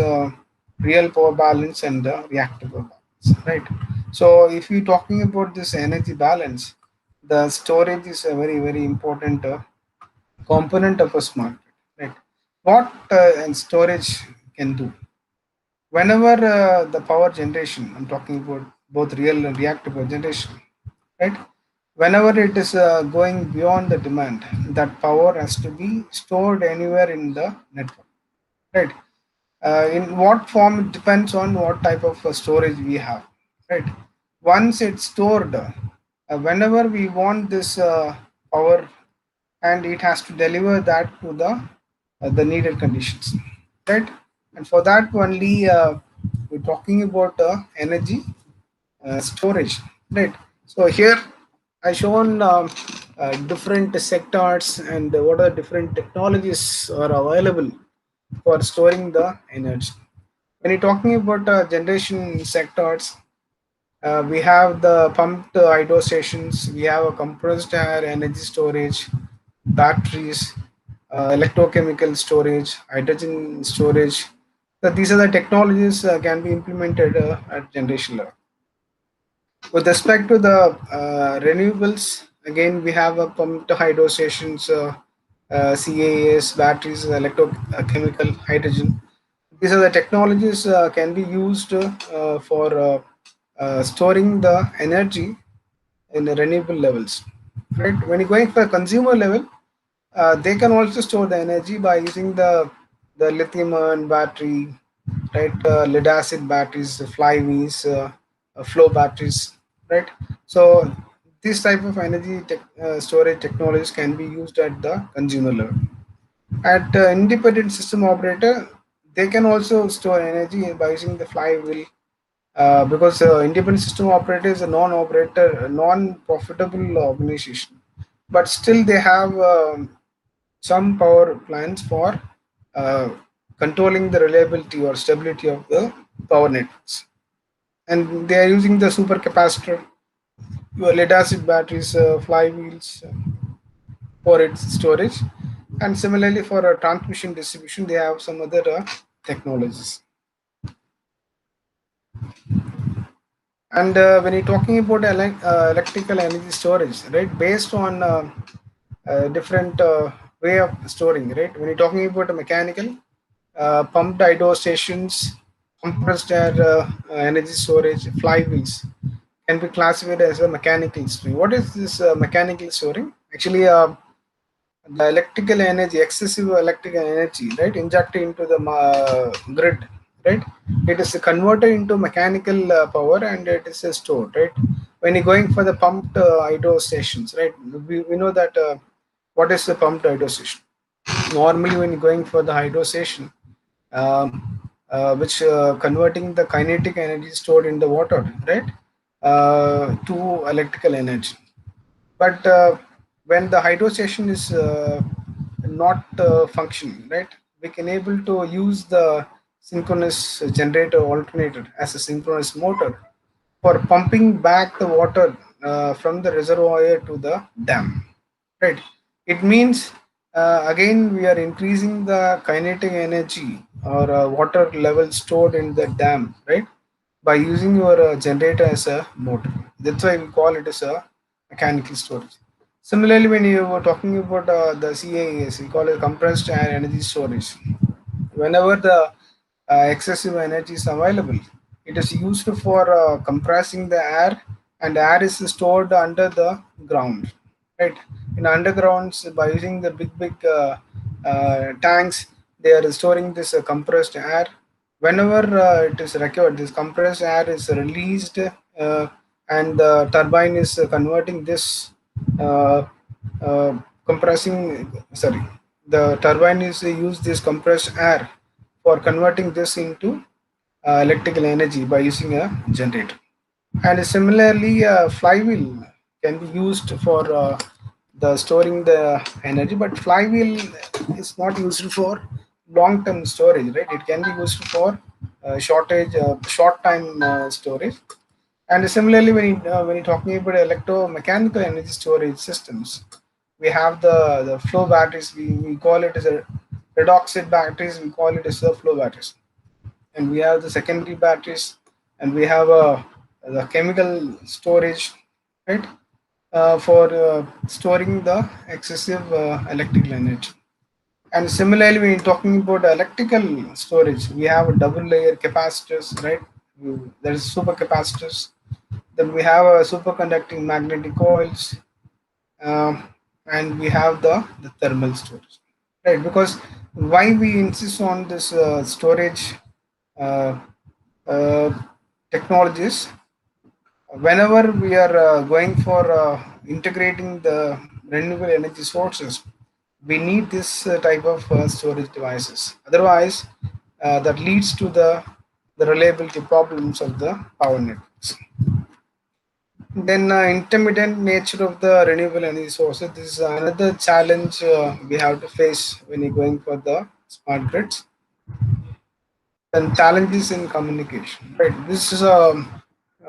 real power balance and reactive power balance, right? So if you're talking about this energy balance, the storage is a very important component of a smart grid, right? What and storage can do whenever the power generation, I'm talking about both real and reactive power generation, right? Whenever it is going beyond the demand, that power has to be stored anywhere in the network, right? In what form, it depends on what type of storage we have, right? Once it's stored, whenever we want this power, and it has to deliver that to the needed conditions, right? And for that only we're talking about energy storage, right? So here I shown different sectors and what are different technologies are available for storing the energy. When you're talking about generation sectors, we have the pumped hydro stations, we have a compressed air energy storage, batteries, electrochemical storage, hydrogen storage. So these are the technologies can be implemented at generation level. With respect to the renewables, again we have a pumped hydro stations, CAS, batteries, electrochemical, hydrogen. These are the technologies can be used for storing the energy in the renewable levels. Right? When you're going for consumer level, they can also store the energy by using the lithium ion battery, right? Lead acid batteries, flywheels, flow batteries, right? So this type of energy storage technologies can be used at the consumer level. At independent system operator, they can also store energy by using the flywheel, because independent system operator is a non-operator, non-profitable organization, but still they have some power plants for uh, controlling the reliability or stability of the power networks, and they are using the supercapacitor your lead acid batteries, flywheels for its storage, and similarly for transmission distribution, they have some other technologies. And when you're talking about electrical energy storage, right, based on different way of storing, right? When you're talking about a mechanical, pumped hydro stations, compressed air energy storage, flywheels can be classified as a mechanical storing. What is this mechanical storing? Actually, the electrical energy, excessive electrical energy, right, injected into the grid, right? It is converted into mechanical power and it is stored, right? When you're going for the pumped hydro stations, right? We know that what is the pumped hydro station? Normally, when you're going for the hydro station, which converting the kinetic energy stored in the water, right, to electrical energy. But when the hydro station is not functioning, right, we can able to use the synchronous generator alternator as a synchronous motor for pumping back the water from the reservoir to the dam, right? It means again we are increasing the kinetic energy or water level stored in the dam, right, by using your generator as a motor. That's why we call it as a mechanical storage. Similarly, when you were talking about the CAES, we call it compressed air energy storage. Whenever the excessive energy is available, it is used for compressing the air, and air is stored under the ground, right? In undergrounds, by using the big tanks, they are storing this compressed air. Whenever it is required, this compressed air is released, and the turbine is converting this uh, compressing. Sorry, the turbine is use this compressed air for converting this into electrical energy by using a generator. And similarly, flywheel can be used for the storing the energy, but flywheel is not used for long-term storage, right? It can be used for short-time storage. And similarly, when you're talking about electromechanical energy storage systems, we have the flow batteries. We call it as a redoxid batteries. We call it as the flow batteries, and we have the secondary batteries, and we have the chemical storage, right, for storing the excessive electrical energy. And similarly, when you're talking about electrical storage, we have a double layer capacitors, right? There is supercapacitors. Then we have a superconducting magnetic coils, um, and we have the thermal storage, right? Because why we insist on this storage uh, uh, technologies, whenever we are going for integrating the renewable energy sources, we need this type of storage devices. Otherwise, that leads to the reliability problems of the power networks. Then intermittent nature of the renewable energy sources. This is another challenge we have to face when you're going for the smart grids. Then challenges in communication, right? This is a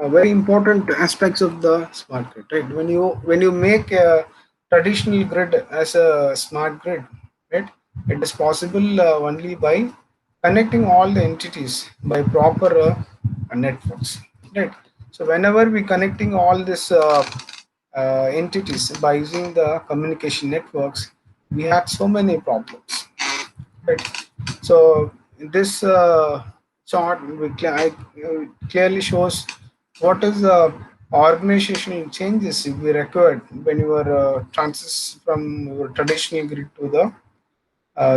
very important aspects of the smart grid, right? When you make a traditional grid as a smart grid, right, it is possible only by connecting all the entities by proper networks, right? So whenever we connecting all this entities by using the communication networks, we had so many problems, right? So in this chart, clearly shows what is the organizational changes we required when you are transition from your traditional grid to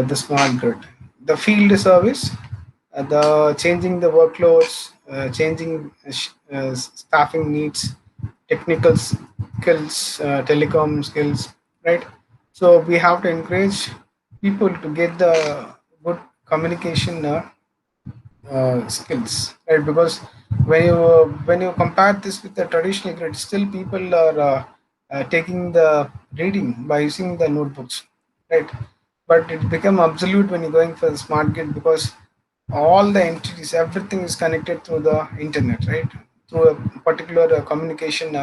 the smart grid. The field service, the changing the workloads, changing staffing needs, technical skills, telecom skills, right? So we have to encourage people to get the good communication skills, right? Because when you compare this with the traditional grid, still people are taking the reading by using the notebooks, right? But it become absolute when you're going for the smart grid, because all the entities, everything is connected through the internet, right? Through a particular communication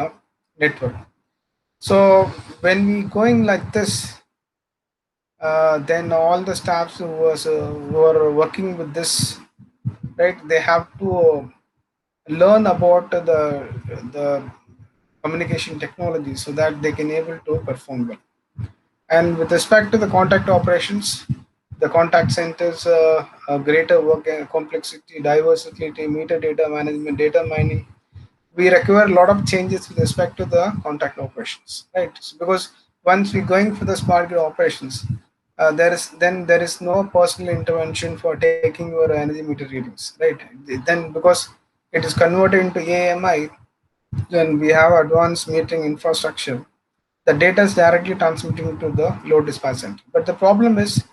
network. So when we going like this, then all the staffs who are working with this, right? They have to learn about the communication technology so that they can able to perform well. And with respect to the contact operations, the contact centers, greater work complexity, diversity, metadata management, data mining, we require a lot of changes with respect to the contact operations, right? So because once we're going for the smart grid operations, there is no personal intervention for taking your energy meter readings, right? Then because it is converted into AMI, then we have advanced metering infrastructure. The data is directly transmitting to the load dispatch center. But the problem is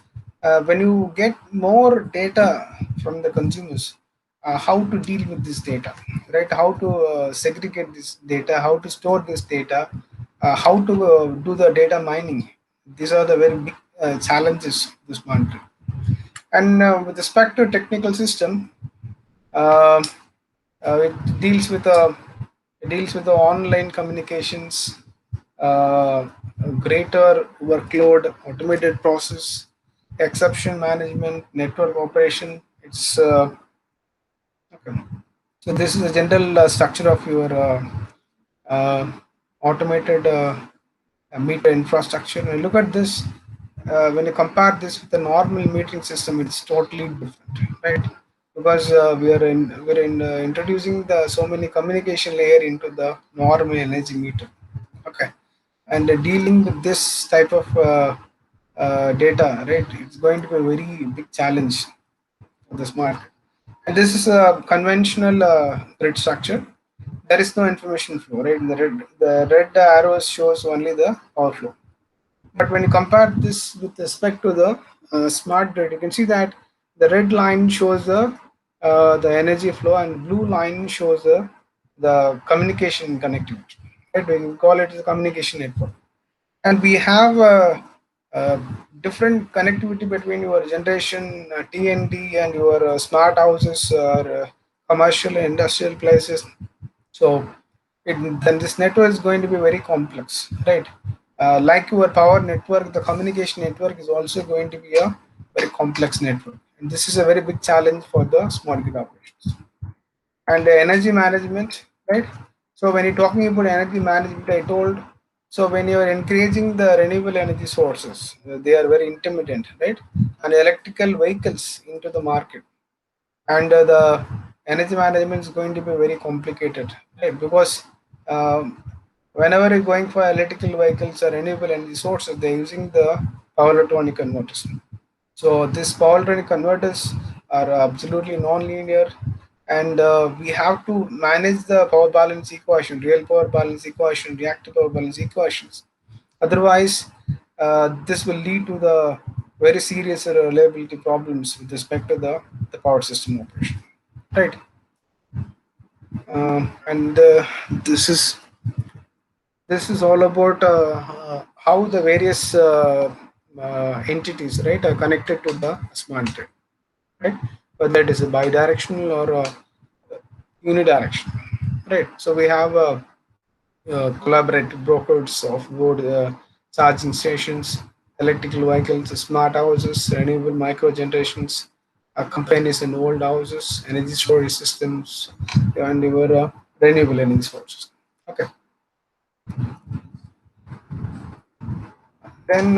when you get more data from the consumers, how to deal with this data, right? How to segregate this data, how to store this data, how to do the data mining. These are the very big challenges of this monitoring. And with respect to technical system, uh, it deals with the online communications, uh, greater workload, automated process, exception management, network operation. It's okay. So this is the general structure of your uh, automated meter infrastructure. When you look at this, when you compare this with the normal metering system, it's totally different, right? Because we're in introducing the so many communication layer into the normal energy meter. Okay, and dealing with this type of data, right? It's going to be a very big challenge for the smart. And this is a conventional grid structure. There is no information flow, right? The red arrows shows only the power flow. But when you compare this with respect to the smart grid, you can see that the red line shows the energy flow, and blue line shows the communication connectivity. Right? We call it the communication network, and we have different connectivity between your generation TND and your smart houses or commercial and industrial places. So then this network is going to be very complex, right? Like your power network, the communication network is also going to be a very complex network, and this is a very big challenge for the smart grid operations. And energy management, right? So when you're talking about energy management, I told, so when you're encouraging the renewable energy sources, they are very intermittent, right? And electrical vehicles into the market, and the energy management is going to be very complicated, right? Because um, whenever you're going for electrical vehicles or renewable energy sources, they're using the power electronic converters. So these power electronic converters are absolutely non-linear, and we have to manage the power balance equation, real power balance equation, reactive power balance equations. Otherwise, this will lead to the very serious reliability problems with respect to the power system operation. Right. And this is all about how the various entities, right, are connected to the smart grid, right? Whether it is a bidirectional or unidirectional, right? So we have collaborative brokers of board charging stations, electrical vehicles, smart houses, renewable micro generations, companies in old houses, energy storage systems, and your renewable energy sources. Okay. Then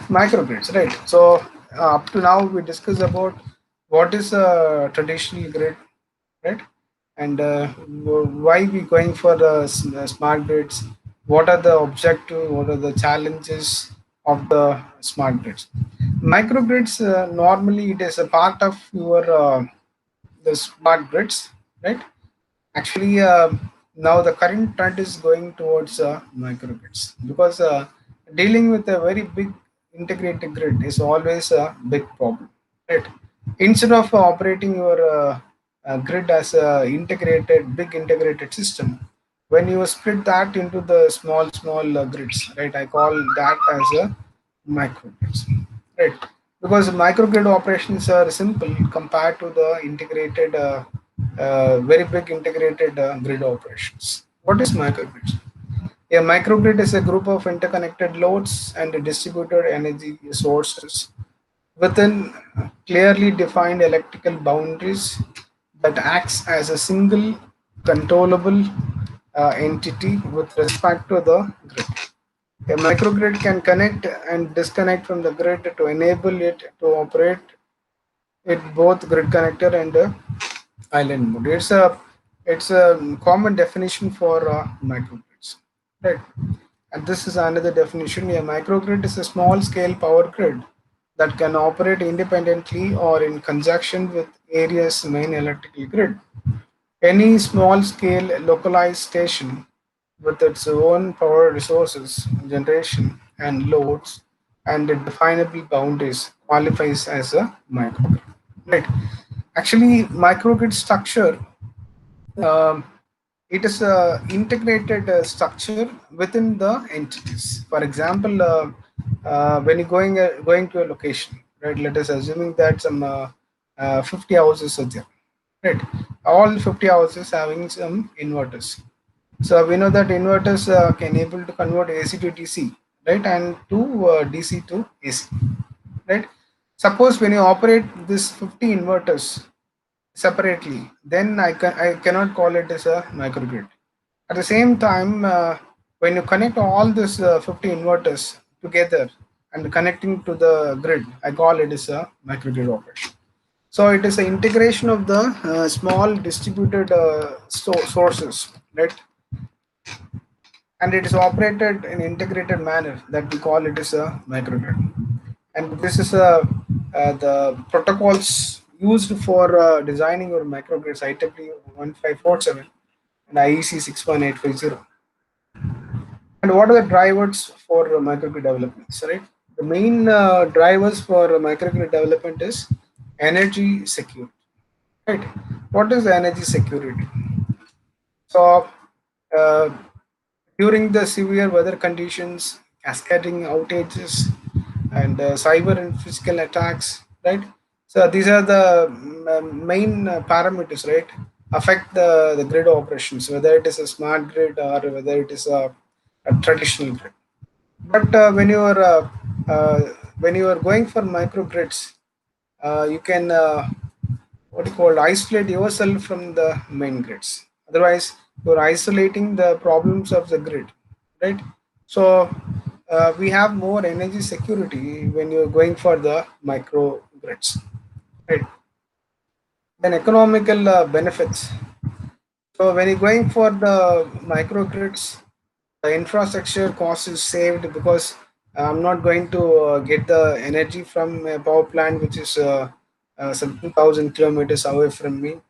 microgrids, right? So up to now we discussed about what is a traditional grid, right? And why we going for the smart grids? What are the objectives? What are the challenges of the smart grids? Microgrids, normally it is a part of your the smart grids, right? Actually, now the current trend is going towards microgrids, because dealing with a very big integrated grid is always a big problem, right? Instead of operating your grid as a big integrated system, when you split that into the small grids, right? I call that as a microgrids, right? Because microgrid operations are simple compared to the integrated very big integrated grid operations. What is microgrids? A microgrid is a group of interconnected loads and distributed energy sources within clearly defined electrical boundaries that acts as a single controllable entity with respect to the grid. A microgrid can connect and disconnect from the grid to enable it to operate it both grid connector and island mode. It's a common definition for microgrids, right? And this is another definition. A microgrid is a small scale power grid that can operate independently or in conjunction with area's main electrical grid. Any small scale localized station with its own power resources, generation, and loads and definable boundaries qualifies as a microgrid. Right. Actually, microgrid structure, um, it is a integrated structure within the entities. For example, when you're going to a location, right? Let us assuming that some 50 houses are there, right? All 50 houses having some inverters. So we know that inverters can able to convert AC to DC, right, and to DC to AC, right? Suppose when you operate this 50 inverters separately, then I cannot call it as a microgrid. At the same time, when you connect all these 50 inverters together and connecting to the grid, I call it as a microgrid operation. So it is an integration of the small distributed sources, right? And it is operated in integrated manner that we call it as a microgrid. And this is the protocols used for designing your microgrids IEEE 1547 and IEC 61850. And what are the drivers for microgrid developments, right? The main drivers for microgrid development is energy security, right? What is the energy security? So, uh, during the severe weather conditions, cascading outages, and cyber and physical attacks, right? So these are the main parameters, right? Affect the grid operations, whether it is a smart grid or whether it is a traditional grid. But uh, when you are going for microgrids, you can what you call isolate yourself from the main grids. Otherwise, you're isolating the problems of the grid, right? So we have more energy security when you're going for the microgrids, right? Then economical benefits. So when you're going for the microgrids, the infrastructure cost is saved because I'm not going to get the energy from a power plant which is some 2,000 kilometers away from me.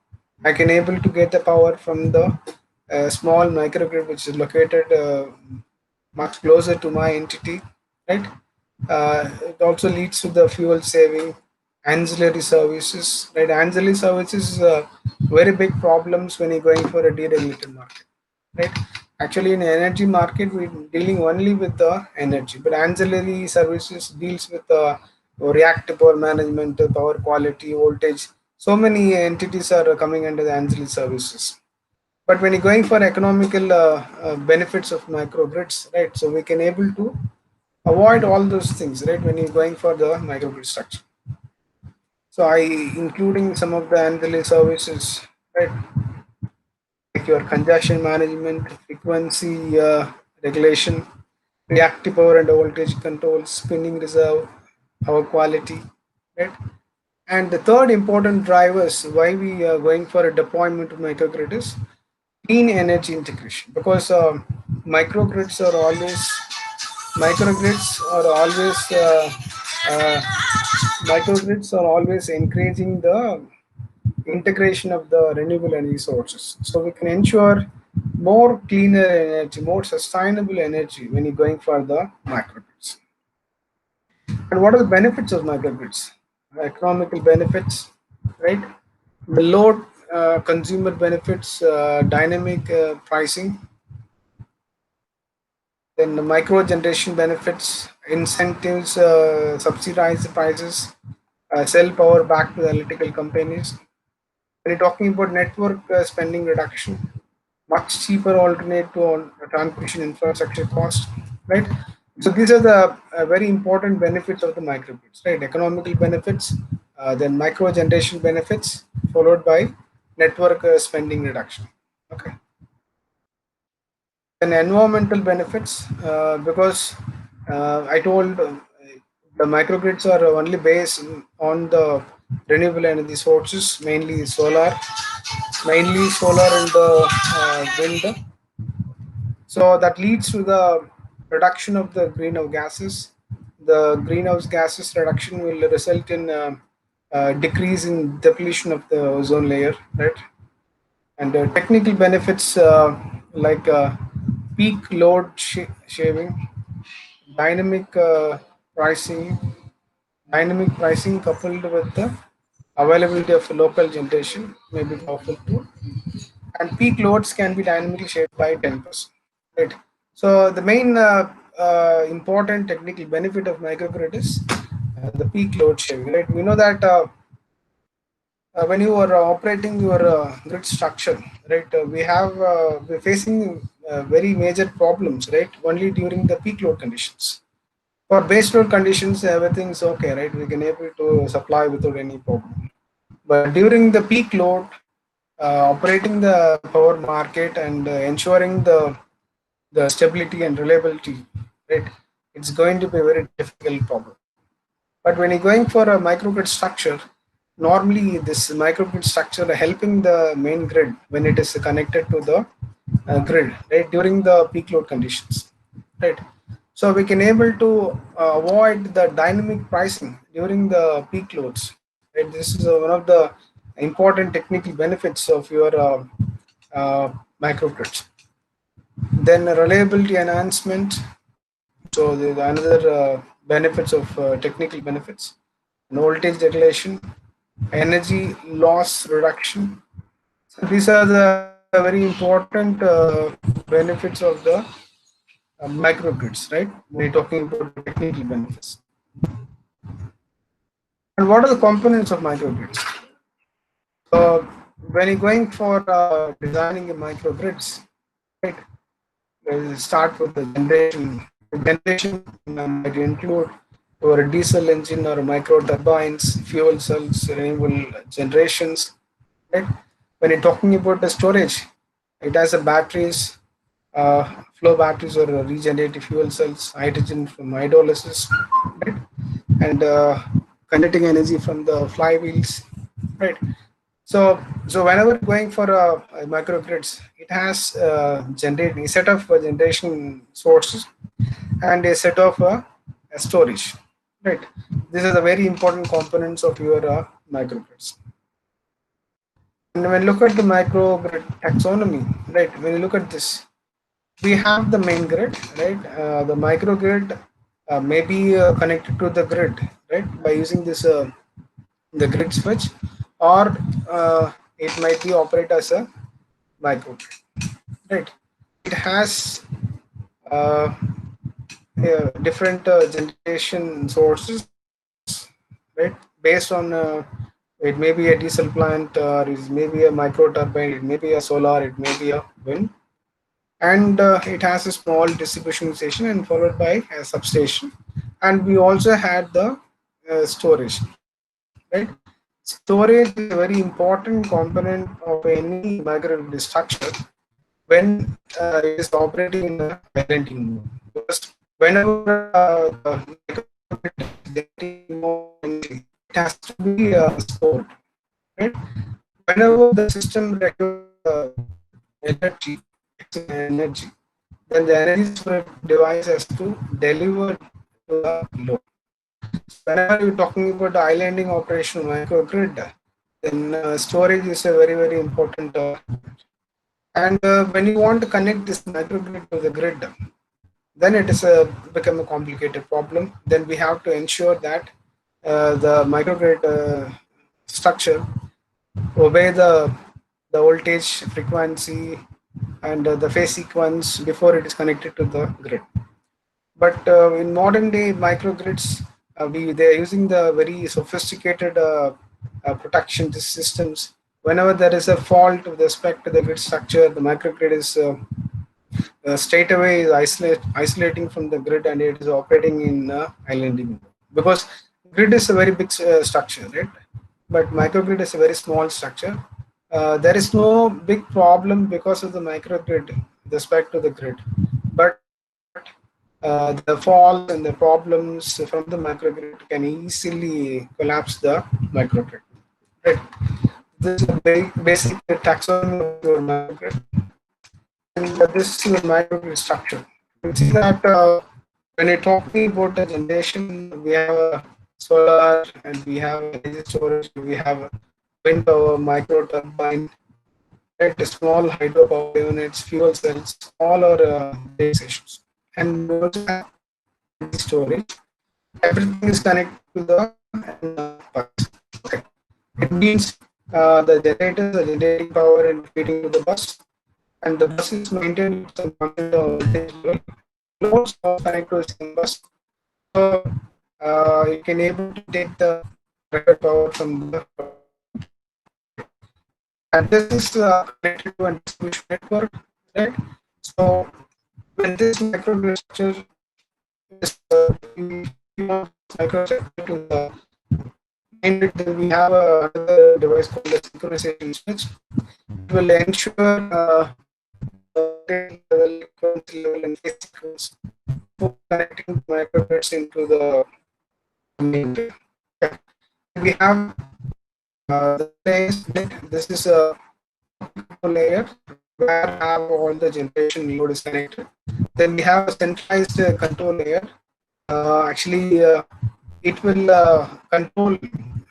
I can able to get the power from the small microgrid which is located much closer to my entity, right? It also leads to the fuel saving, ancillary services, right? Ancillary services is very big problems when you're going for a deregulated market, right? Actually, in energy market, we're dealing only with the energy, but ancillary services deals with reactive power management, power quality, voltage. So many entities are coming under the ancillary services. But when you're going for economical benefits of microgrids, right? So we can able to avoid all those things, right? When you're going for the microgrid structure. So I including some of the ancillary services, right? Like your congestion management, frequency regulation, reactive power and voltage control, spinning reserve, power quality, right? And the third important drivers why we are going for a deployment of microgrid is clean energy integration, because microgrids are always microgrids are always uh, microgrids are always encouraging the integration of the renewable energy sources. So we can ensure more cleaner energy, more sustainable energy when you're going for the microgrids. And what are the benefits of microgrids? Economical benefits, right? The low consumer benefits, dynamic pricing, then the micro generation benefits, incentives, subsidize prices, sell power back to the electrical companies. When you're talking about network spending reduction, much cheaper alternative on transmission infrastructure cost, right? So these are the very important benefits of the microgrids, right? Economical benefits, then micro generation benefits, followed by network spending reduction. Okay. Then environmental benefits, because I told the microgrids are only based on the renewable energy sources, mainly solar and the wind. So that leads to the reduction of the greenhouse gases. The greenhouse gases reduction will result in decrease in depletion of the ozone layer, right? And technical benefits like peak load shaving, dynamic pricing, dynamic pricing coupled with the availability of local generation may be powerful too, and peak loads can be dynamically shaped by 10%. Right. So the main important technical benefit of microgrid is the peak load shaving. Right. We know that when you are operating your grid structure, right, we're facing very major problems, right, only during the peak load conditions. For base load conditions, everything is okay, right? We can able to supply without any problem. But during the peak load, operating the power market and ensuring the stability and reliability, right? It's going to be a very difficult problem. But when you're going for a microgrid structure, normally this microgrid structure helping the main grid when it is connected to the grid, right, during the peak load conditions, right? So we can able to avoid the dynamic pricing during the peak loads. Right? This is one of the important technical benefits of your microgrids. Then reliability enhancement. So the another benefits of technical benefits: voltage regulation, energy loss reduction. So these are the very important benefits of the microgrids, right? We're talking about the technical benefits. And what are the components of microgrids? So when you're going for designing a microgrids, right, we'll start with the generation. The generation might include your diesel engine or micro turbines, fuel cells, renewable generations, right? When you're talking about the storage, it has a batteries, flow batteries or regenerative fuel cells, hydrogen from hydrolysis, right? And conducting energy from the flywheels, right? So whenever going for a microgrids, it has a set of generation sources and a set of storage, right? These are the very important components of your microgrids. And when you look at the microgrid taxonomy, right? When you look at this, we have the main grid, right? The microgrid may be connected to the grid, right, by using this the grid switch, or it might be operate as a microgrid, right? It has uh, different generation sources, right? Based on it may be a diesel plant, or it may be a micro turbine, it may be a solar, it may be a wind, and it has a small distribution station and followed by a substation. And we also had the storage, right? Storage is a very important component of any microgrid structure when it is operating in a balancing mode, because whenever the microgrid is generating more energy, it has to be stored, right? Whenever the system requires energy, energy, then the energy storage device has to deliver to the load. So whenever you're talking about the islanding operation microgrid, then storage is a very important. And when you want to connect this microgrid to the grid, then it is become a complicated problem. Then we have to ensure that the microgrid structure obey the voltage frequency and the phase sequence before it is connected to the grid. But in modern day microgrids, they are using the very sophisticated protection systems whenever there is a fault with respect to the grid structure, the microgrid is straight away is isolating from the grid, and it is operating in islanding mode. Because grid is a very big structure, right? But microgrid is a very small structure. There is no big problem because of the microgrid with respect to the grid, but the faults and the problems from the microgrid can easily collapse the microgrid. Right. This is a basic taxonomy of your microgrid, and this is your microgrid structure. You see that when you're talking about the generation, we have solar, and we have energy storage, we have wind power, micro turbine, right? Small hydropower units, fuel cells, all are base stations. And we also have energy storage. Everything is connected to the bus. Okay. It means the generators are generating power and feeding to the bus, and the bus is maintained with some constant voltage level. Loads are connected to the same bus, so you can able to take the required power from the, and this is connected to a distribution network, right? So when this microgrid structure is microstructure to the main grid, then we have another device called the synchronization switch. It will ensure level, frequency level, and phase sequence for connecting microgrids into the main grid. Okay. We have the place. This is a layer where have all the generation load is connected. Then we have a centralized control layer. Actually, it will control,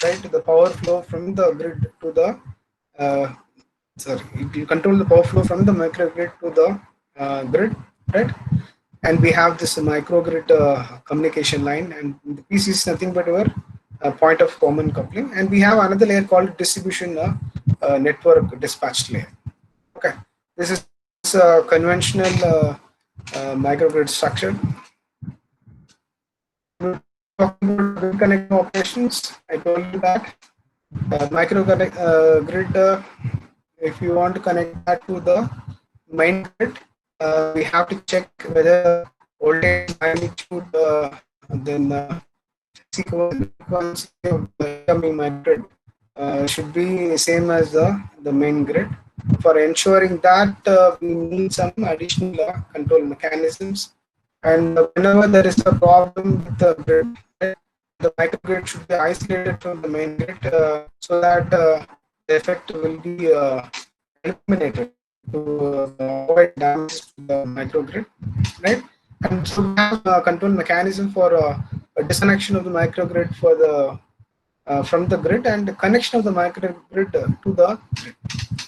right, the power flow from the grid to the sorry, it will control the power flow from the microgrid to the grid, right? And we have this microgrid communication line, and the piece is nothing but our point of common coupling. And we have another layer called distribution network dispatch layer. Okay, this is a conventional microgrid structure. We're talking about grid connecting operations. I told you that microgrid, if you want to connect that to the main grid, we have to check whether voltage magnitude, then frequency of the incoming microgrid should be same as the main grid. For ensuring that, we need some additional control mechanisms. And whenever there is a problem with the grid, the microgrid should be isolated from the main grid so that the effect will be eliminated to avoid damage to the microgrid, right? And so we have a control mechanism for a disconnection of the microgrid for the from the grid, and the connection of the microgrid to the grid,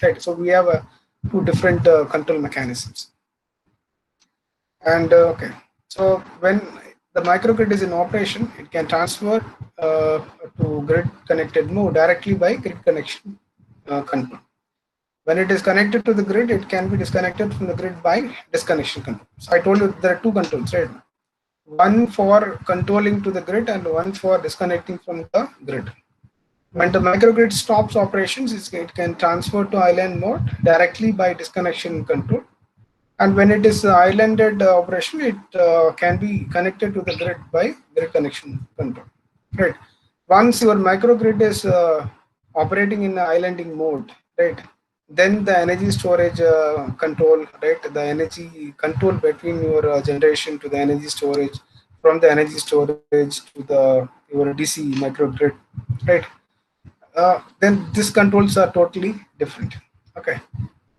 right? So we have two different control mechanisms. And okay, so when the microgrid is in operation, it can transfer to grid connected mode directly by grid connection control. When it is connected to the grid, it can be disconnected from the grid by disconnection control. So I told you there are two controls, right? One for controlling to the grid and one for disconnecting from the grid. When the microgrid stops operations, it can transfer to island mode directly by disconnection control. And when it is islanded operation, it can be connected to the grid by grid connection control. Right. Once your microgrid is operating in islanding mode, right, then the energy storage control, right, the energy control between your generation to the energy storage, from the energy storage to the your DC microgrid, right. Then these controls are totally different. Okay.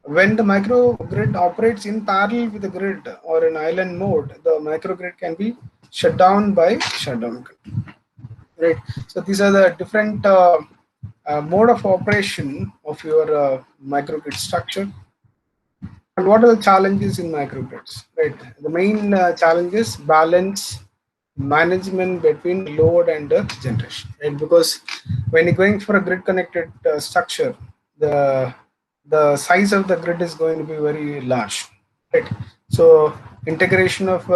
When the microgrid operates in parallel with the grid or in island mode, the microgrid can be shut down by shutdown control. Right. So these are the different mode of operation of your microgrid structure. And what are the challenges in microgrids? Right. The main challenge is balance management between load and generation. Right. Because when you're going for a grid connected structure, the size of the grid is going to be very large. Right. So integration of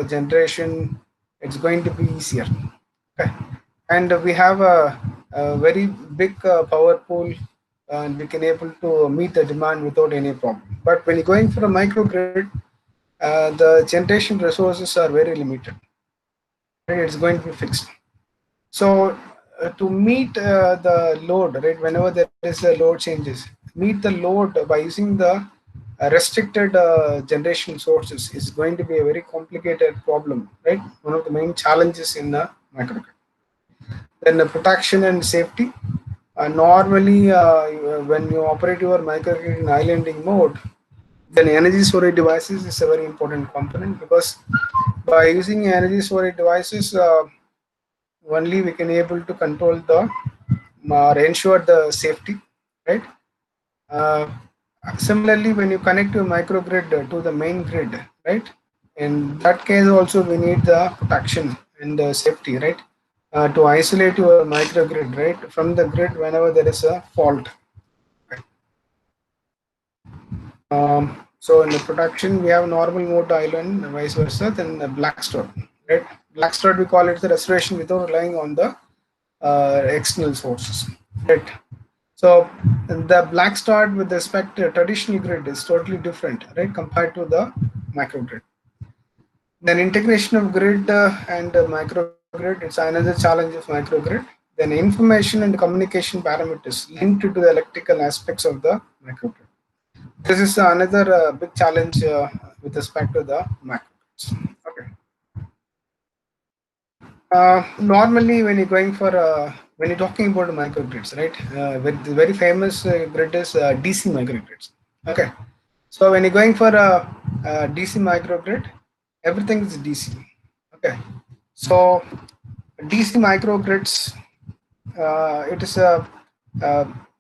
generation, it's going to be easier. Okay. And we have a very big power pool and we can able to meet the demand without any problem. But when you're going for a microgrid, the generation resources are very limited. Right? It's going to be fixed. So to meet the load, right, whenever there is a load changes, meet the load by using the restricted generation sources is going to be a very complicated problem, right? One of the main challenges in the microgrid. Then the protection and safety. Normally, when you operate your microgrid in islanding mode, then energy storage devices is a very important component, because by using energy storage devices, only we can able to control the or ensure the safety, right? Uh, Similarly, when you connect your microgrid to the main grid, right? In that case, also we need the protection and the safety, right? To isolate your microgrid, right, from the grid whenever there is a fault. So in the protection, we have normal mode island, vice versa, then the black start, right? Black start, we call it the restoration without relying on the external sources, right? So the black start with respect to traditional grid is totally different, right, compared to the microgrid. Then integration of grid and microgrid, it's another challenge of microgrid. Then information and communication parameters linked to the electrical aspects of the microgrid. This is another big challenge with respect to the microgrids. Okay. Normally, when you're going for when you're talking about microgrids, right? The very famous grid is DC microgrids. Okay, so when you're going for a DC microgrid, everything is DC. Okay, so DC microgrids, it is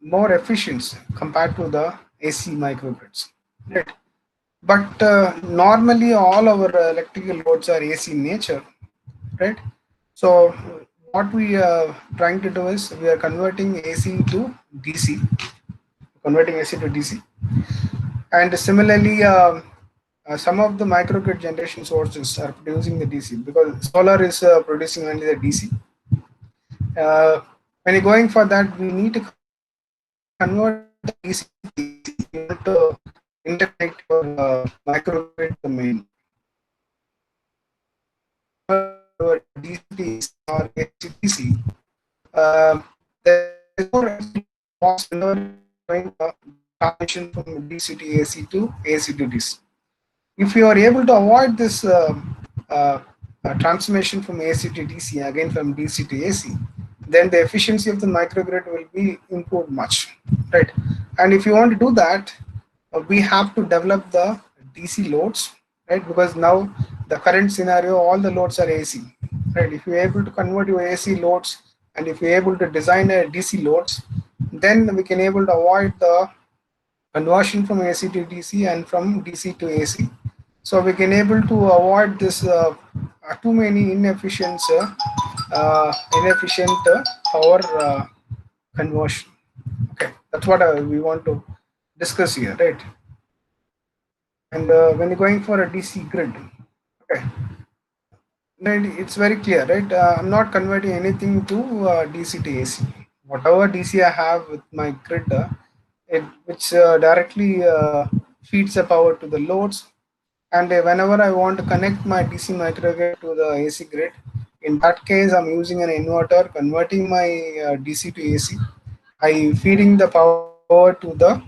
more efficient compared to the AC microgrids, right? But normally, all our electrical loads are AC in nature, right? So what we are trying to do is we are converting AC to DC, converting AC to DC, and similarly, some of the microgrid generation sources are producing the DC, because solar is producing only the DC. When you're going for that, we need to convert the DC to AC. You want to interconnect your microgrid to the main. Convert your DC to AC or AC to DC. There is no loss whenever going transition from DC to AC to AC to DC. If you are able to avoid this transformation from AC to DC, again from DC to AC, then the efficiency of the microgrid will be improved much, right? And if you want to do that, we have to develop the DC loads, right? Because now the current scenario, all the loads are AC, right? If you're able to convert your AC loads, and if you're able to design a DC loads, then we can able to avoid the conversion from AC to DC and from DC to AC. So we can able to avoid this too many inefficient power conversion. Okay, that's what we want to discuss here, right? And when you're going for a DC grid, okay, then it's very clear, right? I'm not converting anything to DC to AC. Whatever DC I have with my grid, which directly feeds the power to the loads. And whenever I want to connect my DC microgrid to the AC grid, in that case, I'm using an inverter, converting my DC to AC. I feeding the power to the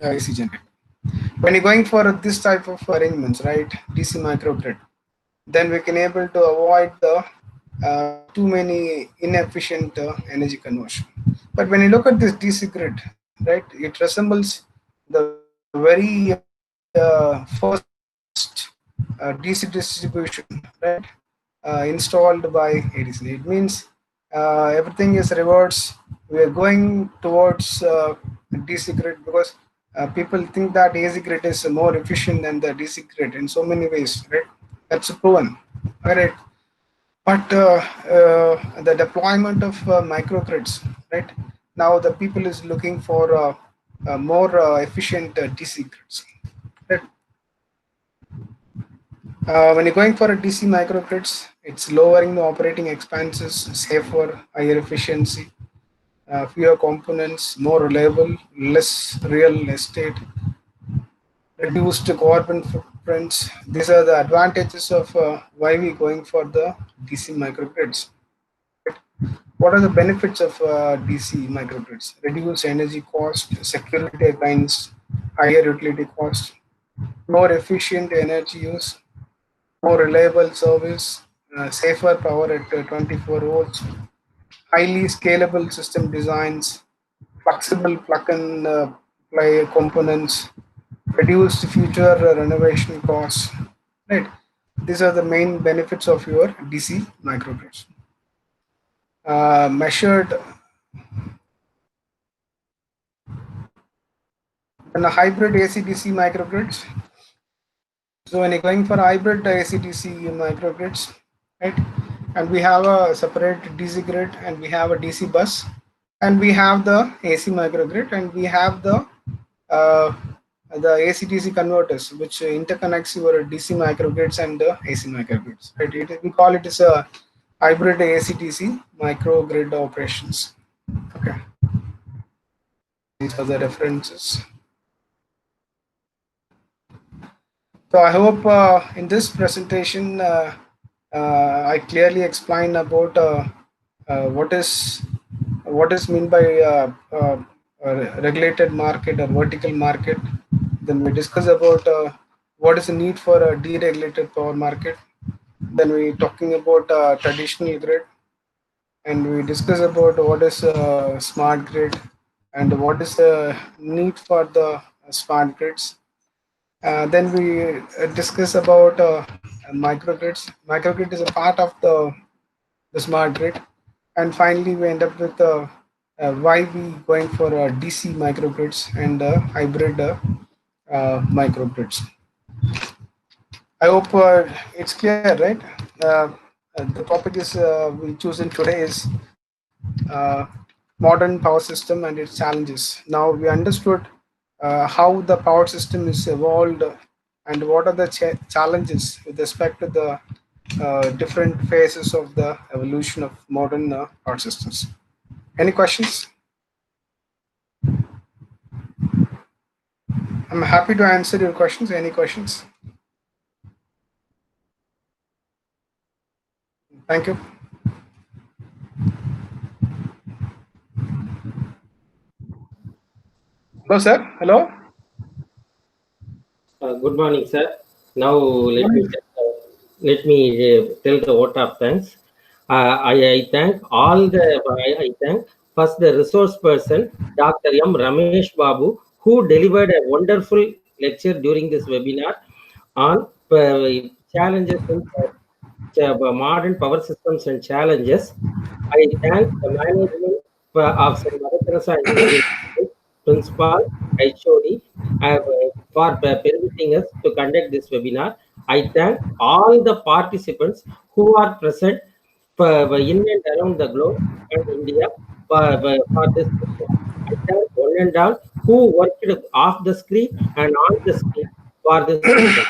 AC generator. When you're going for this type of arrangements, right, DC microgrid, then we can able to avoid the too many inefficient energy conversion. But when you look at this DC grid, right, it resembles the very first DC distribution, right, installed by Edison. It means everything is reverse. We are going towards DC grid, because people think that AC grid is more efficient than the DC grid in so many ways, right? That's proven, right? But the deployment of microgrids, right? Now the people is looking for more efficient DC grids, right? When you're going for a DC microgrids, it's lowering the operating expenses, safer, higher efficiency. fewer components, more reliable, less real estate, reduced carbon footprints. These are the advantages of why we going for the DC microgrids. What are the benefits of DC microgrids? Reduce energy cost, security against higher utility cost, more efficient energy use, more reliable service, safer power at 24 volts, highly scalable system designs, flexible plug-and play components, reduced future renovation costs. Right. These are the main benefits of your DC microgrids. Measured in a hybrid AC/DC microgrids. So when you're going for hybrid AC/DC microgrids, right, and we have a separate DC grid, and we have a DC bus, and we have the AC microgrid, and we have uh, the AC/DC converters, which interconnects your DC microgrids and the AC microgrids. Right, we call it as a hybrid AC/DC microgrid operations. Okay, these are the references. So I hope in this presentation I clearly explain about what is mean by regulated market or vertical market. Then we discuss about what is the need for a deregulated power market. Then we talking about traditional grid, and we discuss about what is smart grid and what is the need for the smart grids. Then we discuss about microgrids. Microgrid is a part of the smart grid, and finally we end up with why we going for DC microgrids and hybrid microgrids. I hope it's clear, right? The topic is we chosen today is modern power system and its challenges. Now we understood how the power system is evolved and what are the challenges with respect to the different phases of the evolution of modern power systems. Any questions? I'm happy to answer your questions. Any questions? Thank you. Hello, sir. Hello. Good morning, sir. Now let me tell the vote of thanks. I thank all the I thank first the resource person Dr.M.Ramesh Babu, who delivered a wonderful lecture during this webinar on challenges in modern power systems and challenges. I thank the management of St. Maratharasa Engineering Principal HOD for permitting us to conduct this webinar. I thank all the participants who are present in and around the globe and India for this webinar. I thank one and all who worked off the screen and on the screen for this webinar.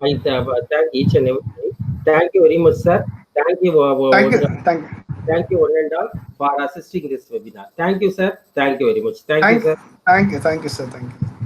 I thank each and everybody. Thank you very much, sir. Thank you. Thank you. Thank you. Thank you, one and all, for assisting this webinar. Thank you, sir. Thank you very much. Thank you, sir. Thank you. Thank you, sir. Thank you.